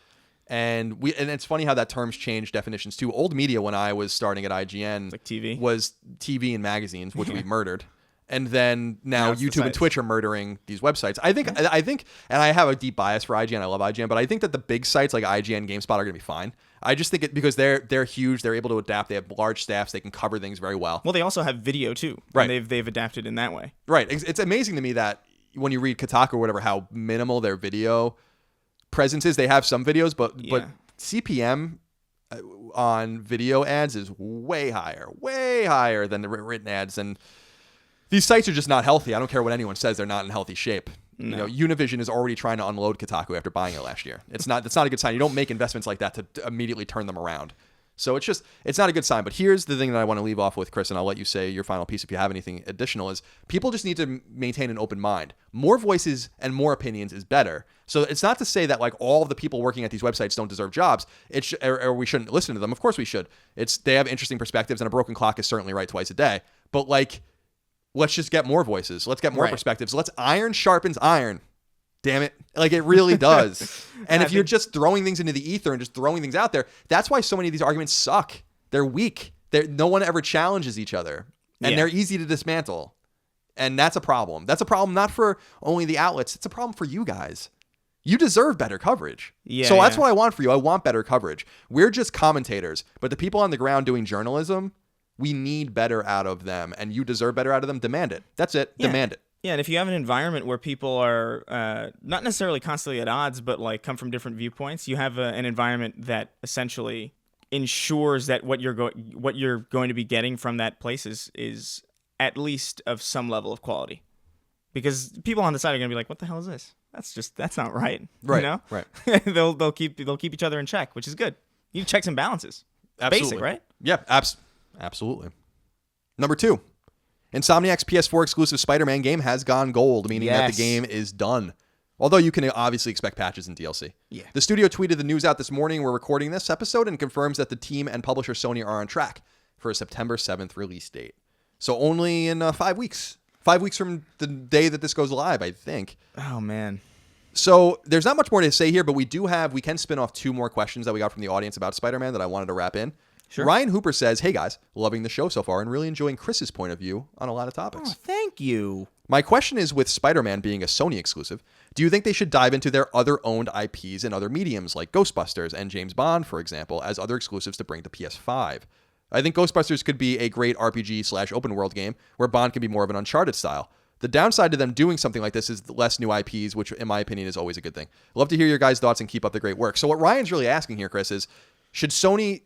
And it's funny how that term's changed definitions too. Old media, when I was starting at IGN, like TV. was TV and magazines, which we murdered. And then now YouTube and Twitch are murdering these websites. I think, and I have a deep bias for IGN. I love IGN, but I think that the big sites like IGN, GameSpot are going to be fine. I just think it because they're huge. They're able to adapt. They have large staffs. They can cover things very well. Well, they also have video too. Right. And they've adapted in that way. Right. It's amazing to me that when you read Kotaku or whatever, how minimal their video presence is. They have some videos, but CPM on video ads is way higher than the written ads. And these sites are just not healthy. I don't care what anyone says; they're not in healthy shape. No. Univision is already trying to unload Kotaku after buying it last year. That's not a good sign. You don't make investments like that to immediately turn them around. So it's not a good sign. But here's the thing that I want to leave off with, Chris, and I'll let you say your final piece if you have anything additional, is people just need to maintain an open mind. More voices and more opinions is better. So it's not to say that like all of the people working at these websites don't deserve jobs. Or we shouldn't listen to them. Of course we should. They have interesting perspectives, and a broken clock is certainly right twice a day. But like, let's just get more voices. Let's get more perspectives. Iron sharpens iron. Damn it. Like, it really does. And if you're just throwing things into the ether and just throwing things out there, that's why so many of these arguments suck. They're weak. No one ever challenges each other. And they're easy to dismantle. And that's a problem. That's a problem not for only the outlets. It's a problem for you guys. You deserve better coverage. So that's what I want for you. I want better coverage. We're just commentators. But the people on the ground doing journalism, we need better out of them. And you deserve better out of them. Demand it. That's it. Yeah. Demand it. Yeah, and if you have an environment where people are not necessarily constantly at odds, but like come from different viewpoints, you have an environment that essentially ensures that what you're going to be getting from that place is at least of some level of quality. Because people on the side are going to be like, "What the hell is this? That's not right." Right. You know? Right. they'll keep each other in check, which is good. You need checks and balances. Absolutely. Basic, right? Yeah. Absolutely. Number 2. Insomniac's PS4 exclusive Spider-Man game has gone gold, meaning that the game is done. Although you can obviously expect patches and DLC. Yeah. The studio tweeted the news out this morning. We're recording this episode and confirms that the team and publisher Sony are on track for a September 7th release date. So only in 5 weeks. 5 weeks from the day that this goes live, I think. Oh, man. So there's not much more to say here, but we can spin off 2 more questions that we got from the audience about Spider-Man that I wanted to wrap in. Sure. Ryan Hooper says, "Hey guys, loving the show so far and really enjoying Chris's point of view on a lot of topics." Oh, thank you. My question is, with Spider-Man being a Sony exclusive, do you think they should dive into their other owned IPs in other mediums like Ghostbusters and James Bond, for example, as other exclusives to bring to PS5? I think Ghostbusters could be a great RPG/open world game where Bond can be more of an Uncharted style. The downside to them doing something like this is less new IPs, which in my opinion is always a good thing. Love to hear your guys' thoughts and keep up the great work. So what Ryan's really asking here, Chris, is should Sony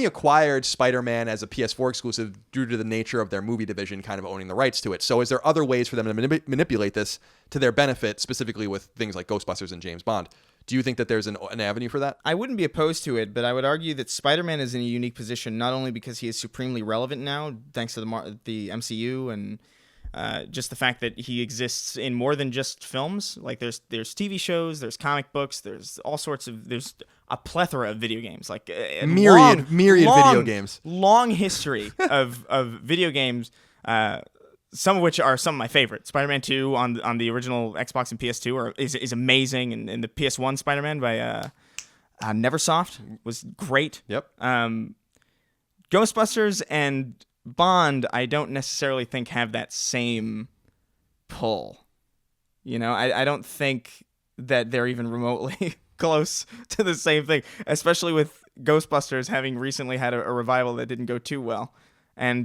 acquired Spider-Man as a PS4 exclusive due to the nature of their movie division kind of owning the rights to it. So is there other ways for them to manipulate this to their benefit, specifically with things like Ghostbusters and James Bond? Do you think that there's an avenue for that? I wouldn't be opposed to it, but I would argue that Spider-Man is in a unique position, not only because he is supremely relevant now, thanks to the MCU and just the fact that he exists in more than just films. Like there's TV shows, there's comic books, there's a plethora of video games, like myriad video games. Long history of video games, some of which are some of my favorites. Spider-Man 2 on the original Xbox and PS2 is amazing, and the PS1 Spider-Man by Neversoft was great. Yep. Ghostbusters and Bond, I don't necessarily think have that same pull. You know, I don't think that they're even remotely close to the same thing, especially with Ghostbusters having recently had a revival that didn't go too well, and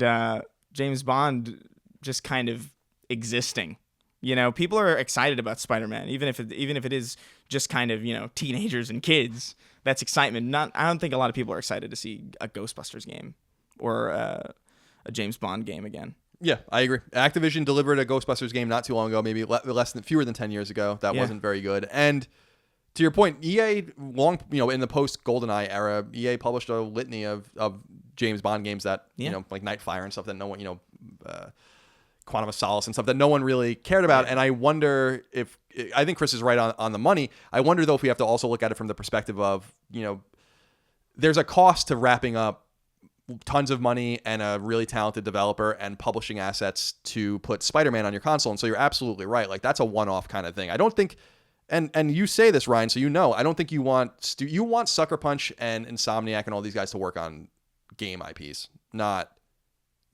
James Bond just kind of existing. You know, people are excited about Spider-Man, even if it is just kind of, teenagers and kids. That's excitement. I don't think a lot of people are excited to see a Ghostbusters game or a James Bond game again. Yeah, I agree. Activision delivered a Ghostbusters game not too long ago, maybe fewer than 10 years ago. That wasn't very good. And to your point, EA in the post GoldenEye era, EA published a litany of James Bond games that like Nightfire and stuff that no one Quantum of Solace and stuff that no one really cared about. Yeah. And I wonder if, I think Chris is right on the money. I wonder, though, if we have to also look at it from the perspective of, there's a cost to wrapping up tons of money and a really talented developer and publishing assets to put Spider-Man on your console. And so you're absolutely right. Like, that's a one-off kind of thing. I don't think, and you say this, Ryan, so I don't think you want Sucker Punch and Insomniac and all these guys to work on game IPs, not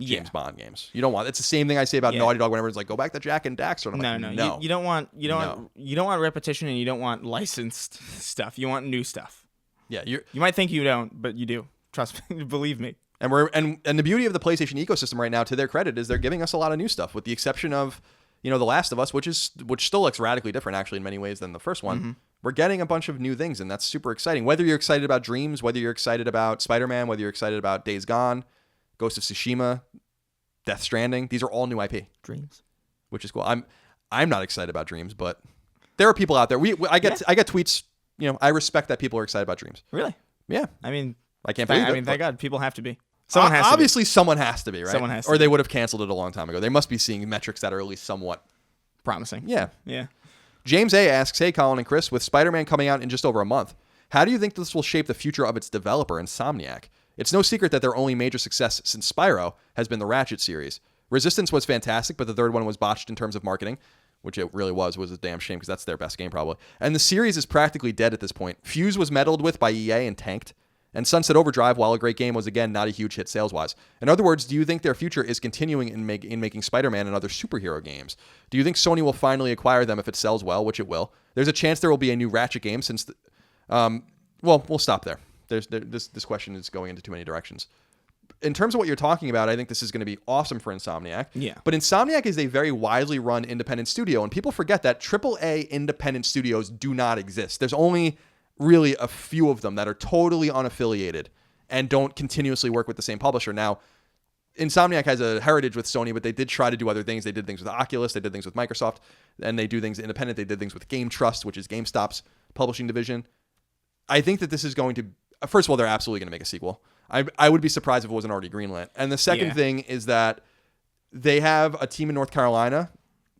James Bond games. You don't want. It's the same thing I say about Naughty Dog whenever it's like, go back to Jack and Daxter. No. You don't want repetition, and you don't want licensed stuff. You want new stuff. Yeah, you might think you don't, but you do. Trust me, believe me. And the beauty of the PlayStation ecosystem right now, to their credit, is they're giving us a lot of new stuff, with the exception of, The Last of Us, which still looks radically different actually in many ways than the first one. Mm-hmm. We're getting a bunch of new things, and that's super exciting. Whether you're excited about Dreams, whether you're excited about Spider-Man, whether you're excited about Days Gone, Ghost of Tsushima, Death Stranding, these are all new IP. Dreams, which is cool. I'm not excited about Dreams, but there are people out there. I get tweets. I respect that people are excited about Dreams. Really? Yeah. I mean, I can't believe it. I mean, thank God, people have to be. Someone has obviously, someone has to be, right? Someone has to or they would have canceled it a long time ago. They must be seeing metrics that are at least somewhat promising. Yeah. Yeah. James A. asks, hey, Colin and Chris, with Spider-Man coming out in just over a month, how do you think this will shape the future of its developer, Insomniac? It's no secret that their only major success since Spyro has been the Ratchet series. Resistance was fantastic, but the third one was botched in terms of marketing, which it really was a damn shame because that's their best game probably. And the series is practically dead at this point. Fuse was meddled with by EA and tanked. And Sunset Overdrive, while a great game, was again not a huge hit sales-wise. In other words, do you think their future is continuing in making Spider-Man and other superhero games? Do you think Sony will finally acquire them if it sells well, which it will? There's a chance there will be a new Ratchet game since... we'll stop there. This question is going into too many directions. In terms of what you're talking about, I think this is going to be awesome for Insomniac. Yeah. But Insomniac is a very widely run independent studio, and people forget that AAA independent studios do not exist. There's only really a few of them that are totally unaffiliated and don't continuously work with the same publisher. Now, Insomniac has a heritage with Sony, but they did try to do other things. They did things with Oculus, they did things with Microsoft, and they do things independent. They did things with Game Trust, which is GameStop's publishing division. I think that this is going to... First of all, they're absolutely going to make a sequel. I would be surprised if it wasn't already greenlit. And the second thing is that they have a team in North Carolina.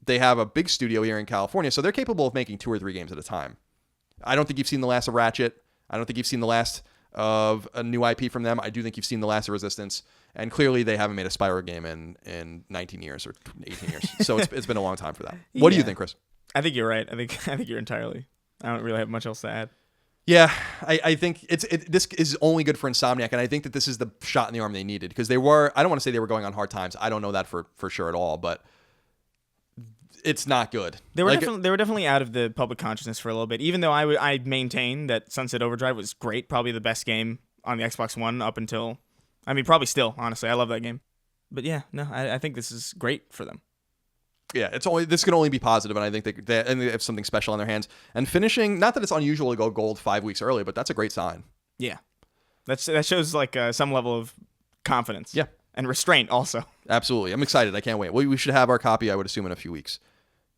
They have a big studio here in California, so they're capable of making 2 or 3 games at a time. I don't think you've seen the last of Ratchet. I don't think you've seen the last of a new IP from them. I do think you've seen the last of Resistance. And clearly they haven't made a Spyro game in 19 years or 18 years. So it's been a long time for that. What do you think, Chris? I think you're right. I think you're entirely... I don't really have much else to add. Yeah, I think this is only good for Insomniac, and I think that this is the shot in the arm they needed, because they were... I don't want to say they were going on hard times. I don't know that for sure at all, but... It's not good. They were definitely out of the public consciousness for a little bit, even though I maintain that Sunset Overdrive was great, probably the best game on the Xbox One up until... I mean, probably still, honestly. I love that game. But yeah, no, I think this is great for them. Yeah, this can only be positive, and I think they have something special on their hands. And finishing, not that it's unusual to go gold 5 weeks early, but that's a great sign. Yeah. That shows like some level of confidence. Yeah. And restraint also. Absolutely. I'm excited. I can't wait. We should have our copy, I would assume, in a few weeks.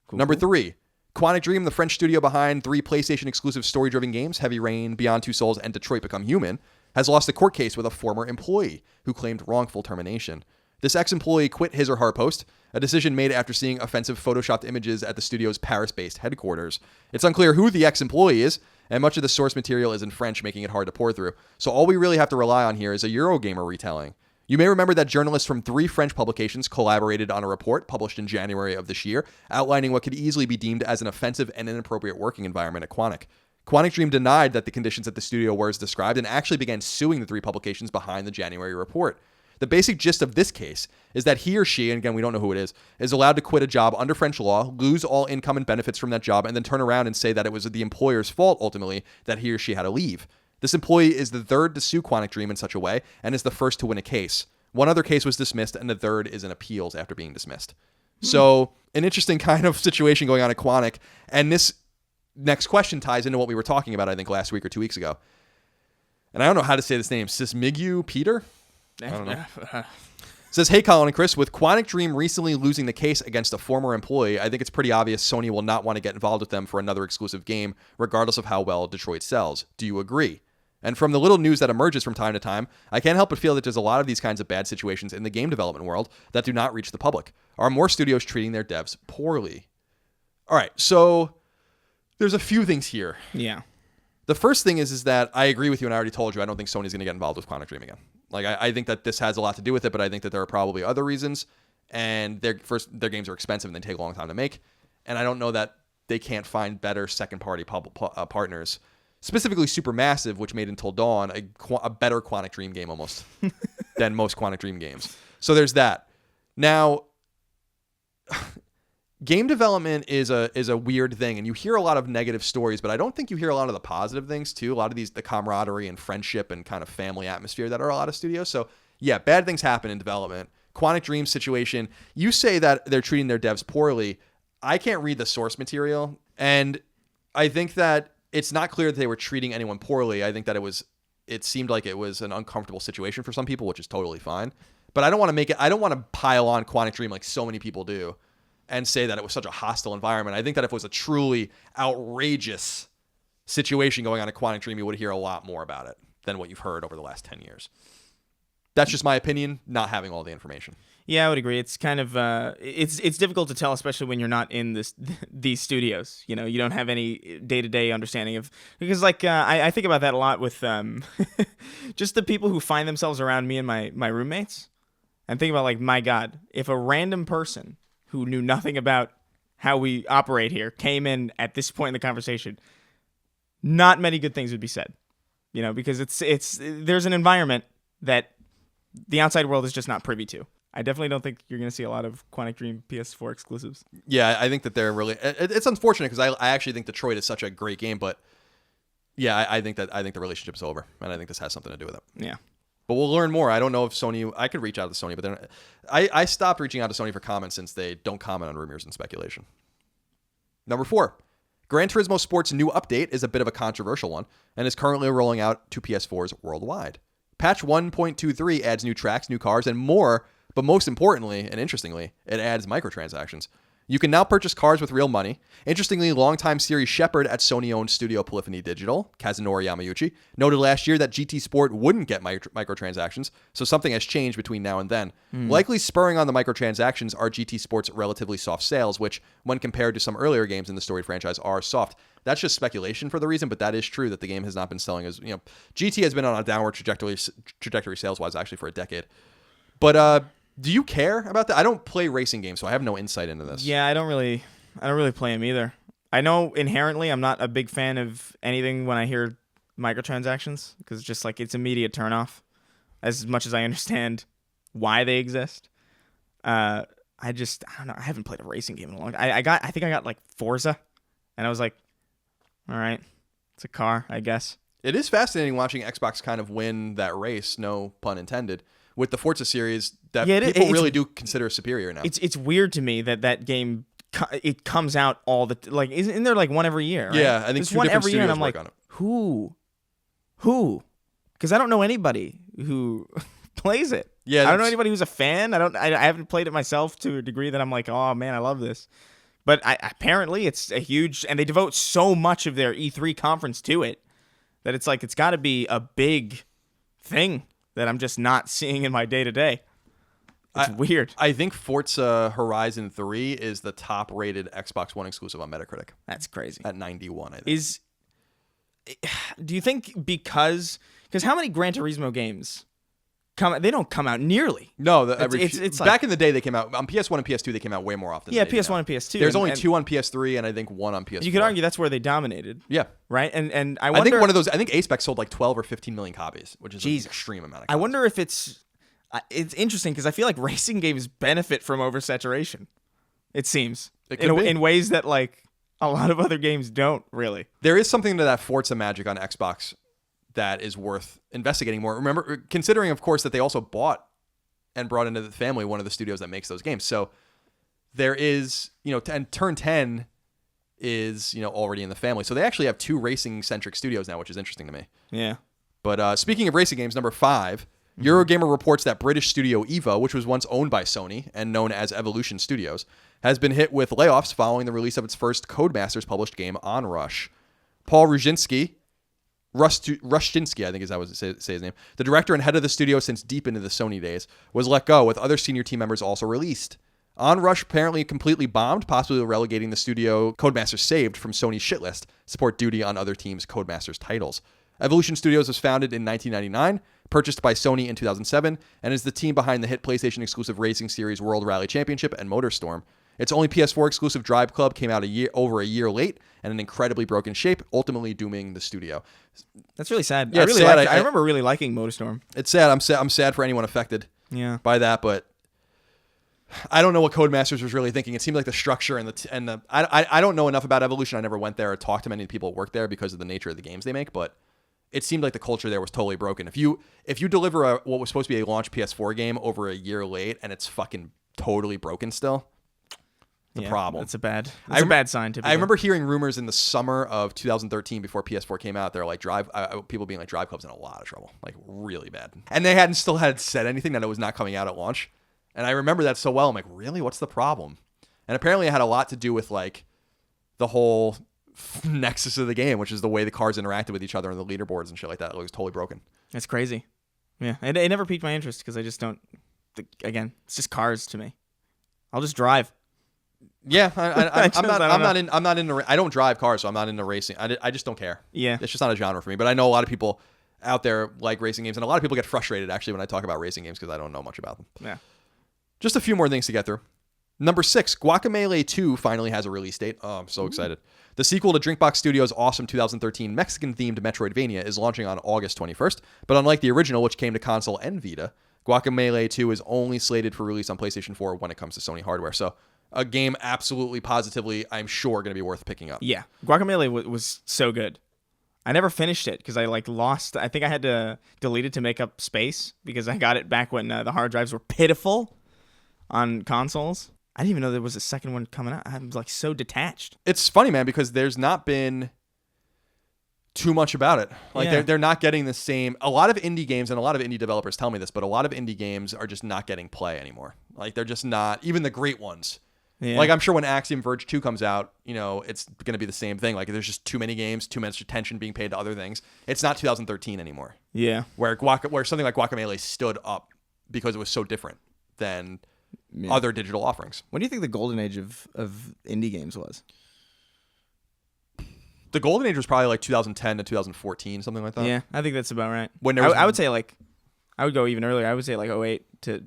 Cool. Number 3, Quantic Dream, the French studio behind 3 PlayStation-exclusive story-driven games, Heavy Rain, Beyond Two Souls, and Detroit Become Human, has lost a court case with a former employee who claimed wrongful termination. This ex-employee quit his or her post, a decision made after seeing offensive photoshopped images at the studio's Paris-based headquarters. It's unclear who the ex-employee is, and much of the source material is in French, making it hard to pour through. So all we really have to rely on here is a Eurogamer retelling. You may remember that journalists from 3 French publications collaborated on a report published in January of this year, outlining what could easily be deemed as an offensive and inappropriate working environment at Quantic. Quantic Dream denied that the conditions at the studio were as described and actually began suing the 3 publications behind the January report. The basic gist of this case is that he or she, and again, we don't know who it is allowed to quit a job under French law, lose all income and benefits from that job, and then turn around and say that it was the employer's fault, ultimately, that he or she had to leave. This employee is the third to sue Quantic Dream in such a way, and is the first to win a case. One other case was dismissed, and the third is in appeals after being dismissed. So, an interesting kind of situation going on at Quantic, and this next question ties into what we were talking about, I think, last week or 2 weeks ago. And I don't know how to say this name. Sismigu Peter? I don't know. Says, hey, Colin and Chris, with Quantic Dream recently losing the case against a former employee, I think it's pretty obvious Sony will not want to get involved with them for another exclusive game, regardless of how well Detroit sells. Do you agree? And from the little news that emerges from time to time, I can't help but feel that there's a lot of these kinds of bad situations in the game development world that do not reach the public. Are more studios treating their devs poorly? All right, so there's a few things here. Yeah. The first thing is that I agree with you, and I already told you, I don't think Sony's going to get involved with Quantic Dream again. Like, I think that this has a lot to do with it, but I think that there are probably other reasons. And their games are expensive and they take a long time to make. And I don't know that they can't find better second-party partners. Specifically Supermassive, which made Until Dawn a better Quantic Dream game almost than most Quantic Dream games. So there's that. Now, game development is a weird thing, and you hear a lot of negative stories, but I don't think you hear a lot of the positive things too. A lot of the camaraderie and friendship and kind of family atmosphere that are a lot of studios. So yeah, bad things happen in development. Quantic Dream situation, you say that they're treating their devs poorly. I can't read the source material, and I think that it's not clear that they were treating anyone poorly. I think that it seemed like it was an uncomfortable situation for some people, which is totally fine. But I don't want to pile on Quantic Dream like so many people do and say that it was such a hostile environment. I think that if it was a truly outrageous situation going on at Quantic Dream, you would hear a lot more about it than what you've heard over the last 10 years. That's just my opinion, not having all the information. Yeah, I would agree. It's kind of it's difficult to tell, especially when you're not in these studios. You know, you don't have any day-to-day understanding of, because like I think about that a lot with just the people who find themselves around me and my roommates, and think about like, my God, if a random person who knew nothing about how we operate here came in at this point in the conversation, not many good things would be said. You know, because it's there's an environment that the outside world is just not privy to. I definitely don't think you're going to see a lot of Quantic Dream PS4 exclusives. Yeah, I think that they're really... It's unfortunate because I actually think Detroit is such a great game, but yeah, I think the relationship's over, and I think this has something to do with it. Yeah. But we'll learn more. I don't know if Sony... I could reach out to Sony, but I stopped reaching out to Sony for comments since they don't comment on rumors and speculation. Number 4. Gran Turismo Sport's new update is a bit of a controversial one and is currently rolling out to PS4s worldwide. Patch 1.23 adds new tracks, new cars, and more, but most importantly and interestingly, it adds microtransactions. You can now purchase cars with real money. Interestingly, longtime series shepherd at Sony-owned studio Polyphony Digital, Kazunori Yamauchi, noted last year that GT Sport wouldn't get microtransactions, so something has changed between now and then. Likely spurring on the microtransactions are GT Sport's relatively soft sales, which, when compared to some earlier games in the storied franchise, are soft. That's just speculation for the reason, but that is true that the game has not been selling as... GT has been on a downward trajectory sales-wise, actually, for a decade. But, do you care about that? I don't play racing games, so I have no insight into this. Yeah, I don't really play them either. I know inherently I'm not a big fan of anything when I hear microtransactions, because just like it's immediate turnoff, as much as I understand why they exist. I don't know. I haven't played a racing game in a long time. I think I got like Forza, and I was like, all right, it's a car, I guess. It is fascinating watching Xbox kind of win that race, no pun intended, with the Forza series that people really do consider superior now. It's weird to me that game it comes out all the like isn't there like one every year? Right? Yeah, I think there's two one different every year, and studios I'm work like, on it. Who? Because I don't know anybody who plays it. Yeah, I don't know anybody who's a fan. I haven't played it myself to a degree that I'm like, oh man, I love this. But apparently it's a huge, and they devote so much of their E3 conference to it that it's like it's got to be a big thing that I'm just not seeing in my day-to-day. It's weird. I think Forza Horizon 3 is the top-rated Xbox One exclusive on Metacritic. That's crazy. At 91, I think. Do you think because how many Gran Turismo games they don't come out nearly? No, it's back in the day they came out on PS1 and PS2. They came out way more often. Yeah, PS1 and PS2. There's only 2 on PS3 and I think 1 on PS4. You could argue that's where they dominated. Yeah, right. And I wonder, think one of those. I think A-Spec sold like 12 or 15 million copies, which is an extreme amount of copies. I wonder if it's interesting because I feel like racing games benefit from oversaturation. It seems in ways that like a lot of other games don't really. There is something to that Forza magic on Xbox that is worth investigating more. Remember, considering, of course, that they also bought and brought into the family one of the studios that makes those games. So there is, and Turn 10 is, already in the family. So they actually have 2 racing-centric studios now, which is interesting to me. Yeah. But speaking of racing games, number 5, Eurogamer reports that British studio Evo, which was once owned by Sony and known as Evolution Studios, has been hit with layoffs following the release of its first Codemasters published game, Onrush. Paul Ruzinski, Rushtinsky, I think is how I would say his name, the director and head of the studio since deep into the Sony days, was let go, with other senior team members also released. Onrush apparently completely bombed, possibly relegating the studio Codemasters saved from Sony's shit list, support duty on other teams' Codemasters titles. Evolution Studios was founded in 1999, purchased by Sony in 2007, and is the team behind the hit PlayStation exclusive racing series World Rally Championship and MotorStorm. Its only PS4 exclusive Drive Club came out over a year late and in incredibly broken shape, ultimately dooming the studio. That's really sad. Yeah, I remember really liking MotorStorm. It's sad. I'm sad for anyone affected by that, but I don't know what Codemasters was really thinking. It seemed like the structure and I don't know enough about Evolution. I never went there or talked to many people who work there because of the nature of the games they make, but it seemed like the culture there was totally broken. If you deliver what was supposed to be a launch PS4 game over a year late and it's fucking totally broken still, problem. That's a bad sign. Typically. I remember hearing rumors in the summer of 2013 before PS4 came out. They're like people being like Drive Club's in a lot of trouble, like really bad, and they hadn't said anything that it was not coming out at launch. And I remember that so well. I'm like, really? What's the problem? And apparently it had a lot to do with like the whole nexus of the game, which is the way the cars interacted with each other and the leaderboards and shit like that. It was totally broken. That's crazy. Yeah, it never piqued my interest because I just don't. Again, it's just cars to me. I'll just drive. Yeah, I'm not into. I don't drive cars, so I'm not into racing. I just don't care. Yeah, it's just not a genre for me. But I know a lot of people out there like racing games, and a lot of people get frustrated actually when I talk about racing games because I don't know much about them. Yeah. Just a few more things to get through. Number 6, Guacamelee 2 finally has a release date. Oh, I'm so excited. The sequel to Drinkbox Studios' awesome 2013 Mexican-themed Metroidvania is launching on August 21st, but unlike the original, which came to console and Vita, Guacamelee 2 is only slated for release on PlayStation 4 when it comes to Sony hardware. So a game absolutely, positively, I'm sure, going to be worth picking up. Yeah. Guacamelee was so good. I never finished it because I lost. I think I had to delete it to make up space because I got it back when the hard drives were pitiful on consoles. I didn't even know there was a second one coming out. I'm so detached. It's funny, man, because there's not been too much about it. They're not getting the same. A lot of indie games and a lot of indie developers tell me this, but a lot of indie games are just not getting play anymore. They're just not, even the great ones. Yeah. I'm sure when Axiom Verge 2 comes out, it's going to be the same thing. There's just too many games, too much attention being paid to other things. It's not 2013 anymore. Yeah. Where something like Guacamelee stood up because it was so different than other digital offerings. When do you think the golden age of indie games was? The golden age was probably 2010 to 2014, something like that. Yeah, I think that's about right. When I would say I would go even earlier. I would say 08 to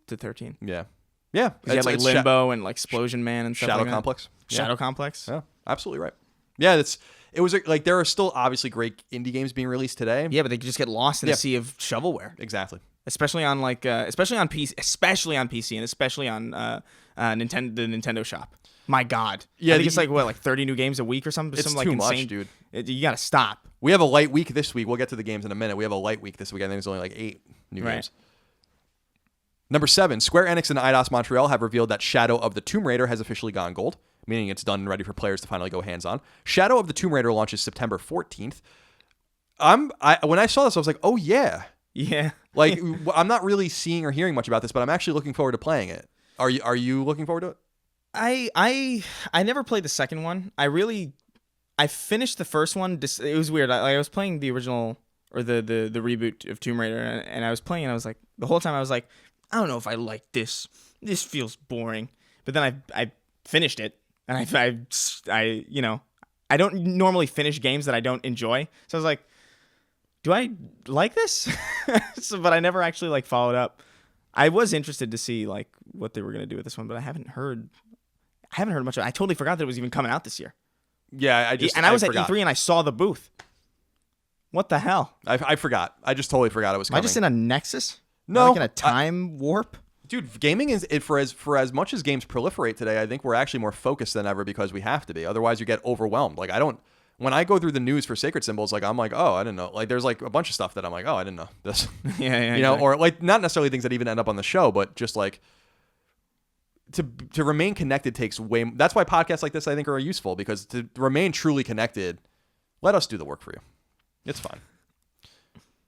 13. Yeah. Yeah. You had Limbo and Explosion Man and stuff Shadow like Complex. That. Shadow Complex. Yeah, absolutely right. Yeah, it was there are still obviously great indie games being released today. Yeah, but they just get lost in the sea of shovelware. Exactly. Especially on especially on PC, and especially on the Nintendo Shop. My God. Yeah, I think it's 30 new games a week or something. It's some too insane, much, dude. You gotta stop. We have a light week this week. We'll get to the games in a minute. We have a light week this week. I think there's only 8 new games. Number 7, Square Enix and Eidos Montreal have revealed that Shadow of the Tomb Raider has officially gone gold, meaning it's done and ready for players to finally go hands-on. Shadow of the Tomb Raider launches September 14th. When I saw this, I was like, oh yeah. Yeah. I'm not really seeing or hearing much about this, but I'm actually looking forward to playing it. Are you looking forward to it? I never played the second one. I finished the first one. It was weird. I was playing the original or the reboot of Tomb Raider, and I was playing, and I was like, the whole time I was like, I don't know if I like this. This feels boring. But then I finished it, and I don't normally finish games that I don't enjoy. So I was like, do I like this? But I never actually followed up. I was interested to see what they were gonna do with this one, but I haven't heard much of it. I totally forgot that it was even coming out this year. Yeah, I was at E3 and I saw the booth. What the hell? I forgot. I just totally forgot it was coming. Am I just in a nexus? No, in a time warp. Dude, gaming is for as much as games proliferate today. I think we're actually more focused than ever because we have to be. Otherwise, you get overwhelmed. When I go through the news for Sacred Symbols, I'm like, oh, I didn't know. There's a bunch of stuff that I'm like, oh, I didn't know this. Yeah. You know, or not necessarily things that even end up on the show, but just to remain connected takes way. That's why podcasts like this I think are useful, because to remain truly connected, let us do the work for you. It's fine.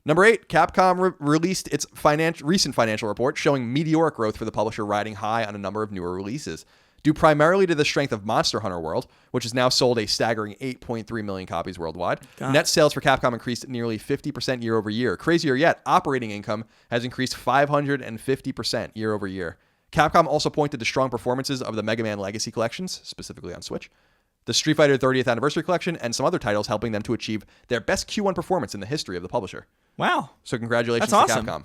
Number 8, Capcom released its recent financial report showing meteoric growth for the publisher, riding high on a number of newer releases. due primarily to the strength of Monster Hunter World, which has now sold a staggering 8.3 million copies worldwide. God. Net sales for Capcom increased nearly 50% year over year. Crazier yet, operating income has increased 550% year over year. Capcom also pointed to strong performances of the Mega Man Legacy collections, specifically on Switch, the Street Fighter 30th Anniversary Collection, and some other titles, helping them to achieve their best Q1 performance in the history of the publisher. Wow. So congratulations That's to awesome. Capcom.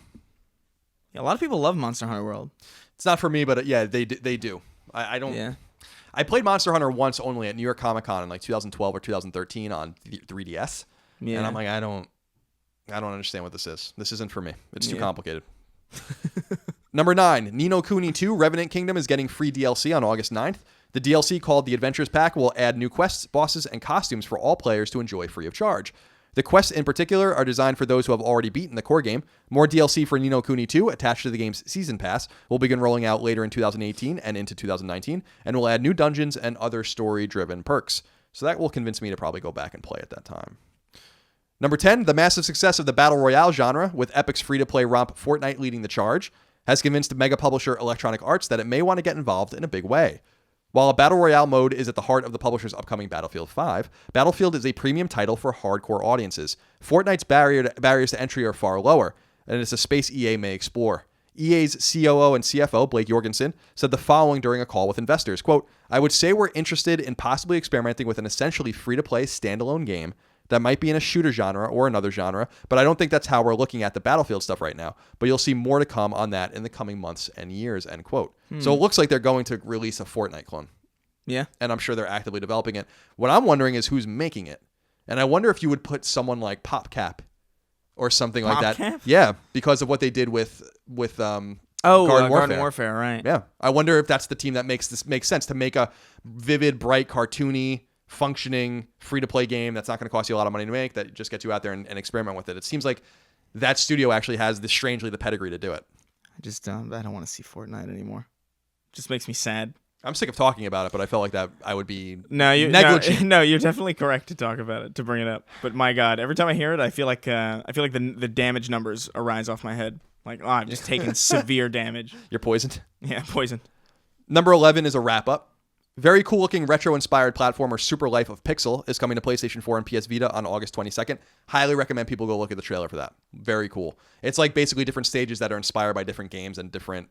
Yeah, a lot of people love Monster Hunter World. It's not for me, but yeah, they do. I don't. Yeah. I played Monster Hunter once only at New York Comic Con in like 2012 or 2013 on 3DS. Yeah. And I'm like, I don't understand what this is. This isn't for me. It's too complicated. Number 9, Ni no Kuni 2 Revenant Kingdom is getting free DLC on August 9th. The DLC, called the Adventures Pack, will add new quests, bosses, and costumes for all players to enjoy free of charge. The quests in particular are designed for those who have already beaten the core game. More DLC for Ni no Kuni 2, attached to the game's Season Pass, will begin rolling out later in 2018 and into 2019, and will add new dungeons and other story-driven perks. So that will convince me to probably go back and play at that time. Number 10, the massive success of the Battle Royale genre, with Epic's free-to-play romp Fortnite leading the charge, has convinced mega publisher Electronic Arts that it may want to get involved in a big way. While a Battle Royale mode is at the heart of the publisher's upcoming Battlefield 5, Battlefield is a premium title for hardcore audiences. Fortnite's barriers to entry are far lower, and it's a space EA may explore. EA's COO and CFO, Blake Jorgensen, said the following during a call with investors, quote, "I would say we're interested in possibly experimenting with an essentially free-to-play standalone game that might be in a shooter genre or another genre, but I don't think that's how we're looking at the Battlefield stuff right now. But you'll see more to come on that in the coming months and years," end quote. So it looks like they're going to release a Fortnite clone. Yeah. And I'm sure they're actively developing it. What I'm wondering is who's making it. And I wonder if you would put someone like PopCap or something like that. PopCap? Yeah, because of what they did with Garden Warfare, right. Yeah. I wonder if that's the team that makes sense to make a vivid, bright, cartoony, functioning free-to-play game that's not going to cost you a lot of money to make, that just gets you out there and experiment with it. It seems like that studio actually has the pedigree to do it. I don't want to see Fortnite anymore. Just makes me sad. I'm sick of talking about it, but I felt like that I would be negligent. No, you're definitely correct to talk about it, to bring it up. But my God, every time I hear it, I feel like the damage numbers arise off my head. Like, I'm just taking severe damage. You're poisoned? Yeah, poisoned. Number 11 is a wrap-up. Very cool-looking retro-inspired platformer Super Life of Pixel is coming to PlayStation 4 and PS Vita on August 22nd. Highly recommend people go look at the trailer for that. Very cool. It's like basically different stages that are inspired by different games and different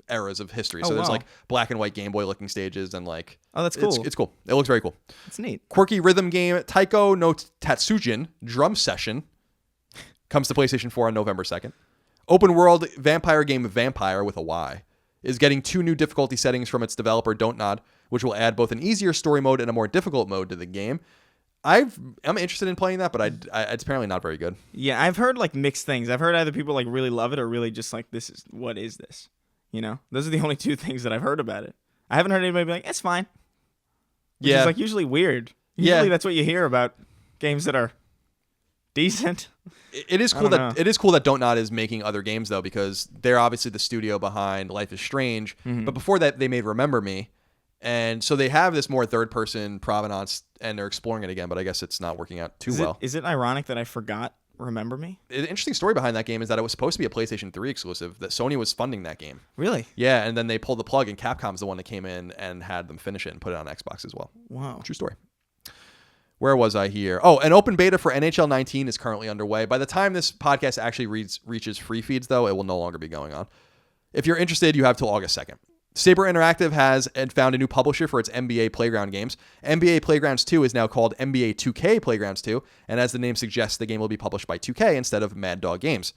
eras of history. So there's like black and white Game Boy looking stages and like... Oh, that's cool. It's cool. It looks very cool. It's neat. Quirky rhythm game Taiko no Tatsujin Drum Session comes to PlayStation 4 on November 2nd. Open world vampire game Vampire with a Y is getting 2 new difficulty settings from its developer Don't Nod, which will add both an easier story mode and a more difficult mode to the game. I'm interested in playing that, but it's apparently not very good. Yeah, I've heard like mixed things. I've heard either people like really love it or really just like, what is this? You know, those are the only 2 things that I've heard about it. I haven't heard anybody be like, it's fine. Which is like usually weird. Usually that's what you hear about games that are decent. It is cool that Don't Nod is making other games though, because they're obviously the studio behind Life is Strange. Mm-hmm. But before that, they made Remember Me. And so they have this more third-person provenance, and they're exploring it again, but I guess it's not working out too well. Is it ironic that I forgot Remember Me? The interesting story behind that game is that it was supposed to be a PlayStation 3 exclusive, that Sony was funding that game. Really? Yeah, and then they pulled the plug, and Capcom's the one that came in and had them finish it and put it on Xbox as well. Wow. True story. Where was I here? Oh, an open beta for NHL 19 is currently underway. By the time this podcast actually reaches free feeds, though, it will no longer be going on. If you're interested, you have till August 2nd. Saber Interactive has found a new publisher for its NBA Playground games. NBA Playgrounds 2 is now called NBA 2K Playgrounds 2, and as the name suggests, the game will be published by 2K instead of Mad Dog Games.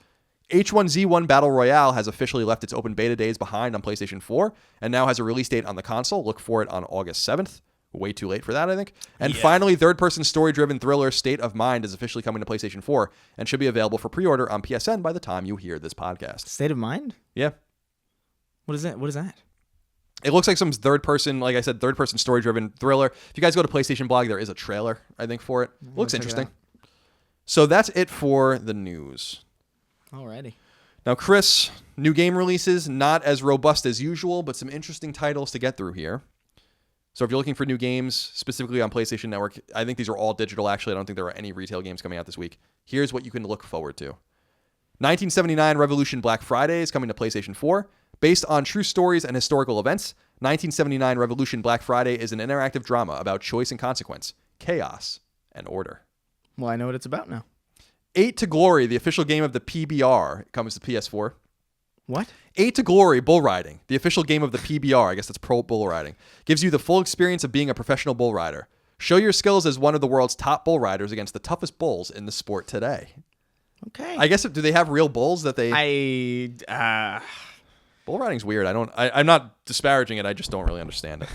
H1Z1 Battle Royale has officially left its open beta days behind on PlayStation 4 and now has a release date on the console. Look for it on August 7th. Way too late for that, I think. And finally, third-person story-driven thriller State of Mind is officially coming to PlayStation 4 and should be available for pre-order on PSN by the time you hear this podcast. State of Mind? Yeah. What is that? What is that? It looks like some third-person, like I said, third-person story-driven thriller. If you guys go to PlayStation Blog, there is a trailer, I think, for it. Looks interesting. So that's it for the news. Alrighty. Now, Chris, new game releases, not as robust as usual, but some interesting titles to get through here. So if you're looking for new games, specifically on PlayStation Network, I think these are all digital, actually. I don't think there are any retail games coming out this week. Here's what you can look forward to. 1979 Revolution Black Friday is coming to PlayStation 4. Based on true stories and historical events, 1979 Revolution Black Friday is an interactive drama about choice and consequence, chaos, and order. Well, I know what it's about now. 8 to Glory, the official game of the PBR, comes to PS4. What? 8 to Glory Bull Riding, the official game of the PBR, I guess that's Pro Bull Riding, gives you the full experience of being a professional bull rider. Show your skills as one of the world's top bull riders against the toughest bulls in the sport today. Okay. I guess, do they have real bulls that they... Bull riding's weird. I'm not disparaging it. I just don't really understand it.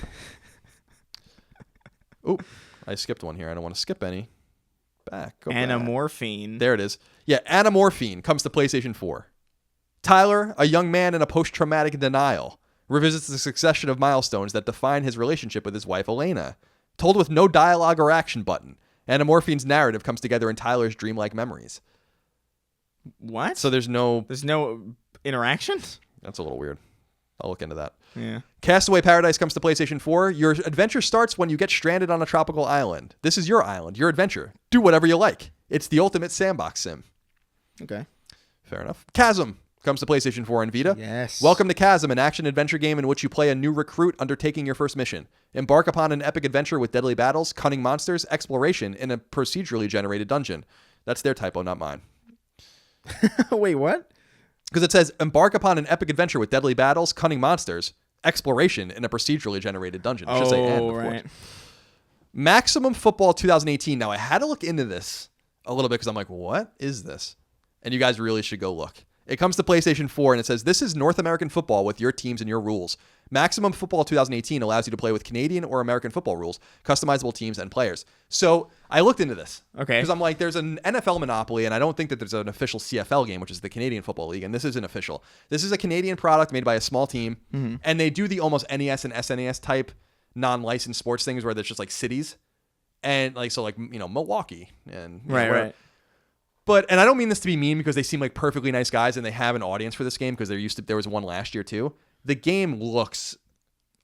Oh, I skipped one here. I don't want to skip any. Back. Anamorphine. There it is. Yeah, Anamorphine comes to PlayStation 4. Tyler, a young man in a post-traumatic denial, revisits the succession of milestones that define his relationship with his wife, Elena. Told with no dialogue or action button, Anamorphine's narrative comes together in Tyler's dreamlike memories. What? So there's no interaction? That's a little weird. I'll look into that. Yeah. Castaway Paradise comes to PlayStation 4. Your adventure starts when you get stranded on a tropical island. This is your island, your adventure. Do whatever you like. It's the ultimate sandbox sim. Okay. Fair enough. Chasm comes to PlayStation 4 and Vita. Yes. Welcome to Chasm, an action-adventure game in which you play a new recruit undertaking your first mission. Embark upon an epic adventure with deadly battles, cunning monsters, exploration in a procedurally generated dungeon. That's their typo, not mine. Wait, what? Because it says, embark upon an epic adventure with deadly battles, cunning monsters, exploration in a procedurally generated dungeon. It should say and, of course. Maximum Football 2018. Now, I had to look into this a little bit because I'm like, what is this? And you guys really should go look. It comes to PlayStation 4 and it says, this is North American football with your teams and your rules. Maximum Football 2018 allows you to play with Canadian or American football rules, customizable teams, and players. So I looked into this. Okay. Because I'm like, there's an NFL monopoly, and I don't think that there's an official CFL game, which is the Canadian Football League, and this isn't official. This is a Canadian product made by a small team, and they do the almost NES and SNES type non-licensed sports things where there's just like cities, and like, so like, you know, Milwaukee. And right. But, and I don't mean this to be mean because they seem like perfectly nice guys and they have an audience for this game because there was one last year too. The game looks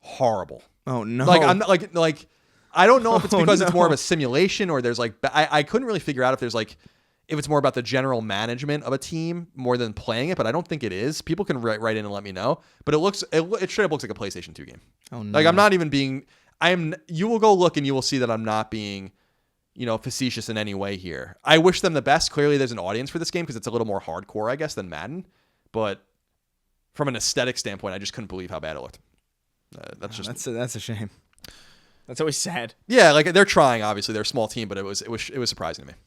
horrible. Oh no! Like I'm not like I don't know if it's because it's more of a simulation or there's like I couldn't really figure out if it's more about the general management of a team more than playing it, but I don't think it is. People can write in and let me know. But it straight up looks like a PlayStation 2 game. Oh no! Like I'm not even being. You will go look and you will see that I'm not being, you know, facetious in any way here. I wish them the best. Clearly, there's an audience for this game because it's a little more hardcore, I guess, than Madden. But from an aesthetic standpoint, I just couldn't believe how bad it looked. That's a shame. That's always sad. Yeah, like they're trying. Obviously, they're a small team, but it was surprising to me.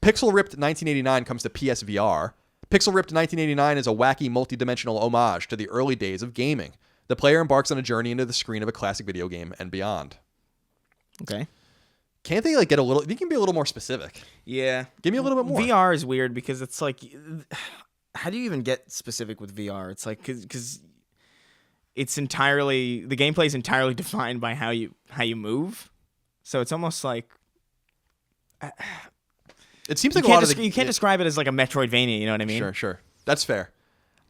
Pixel Ripped 1989 comes to PSVR. Pixel Ripped 1989 is a wacky, multi-dimensional homage to the early days of gaming. The player embarks on a journey into the screen of a classic video game and beyond. Okay. Can't they like get a little? You can be a little more specific. Yeah. Give me a little bit more. VR is weird because it's like, how do you even get specific with VR? It's like because it's entirely the gameplay is entirely defined by how you move, so it's almost like it seems like you can't describe it as like a Metroidvania. You know what I mean? Sure. That's fair.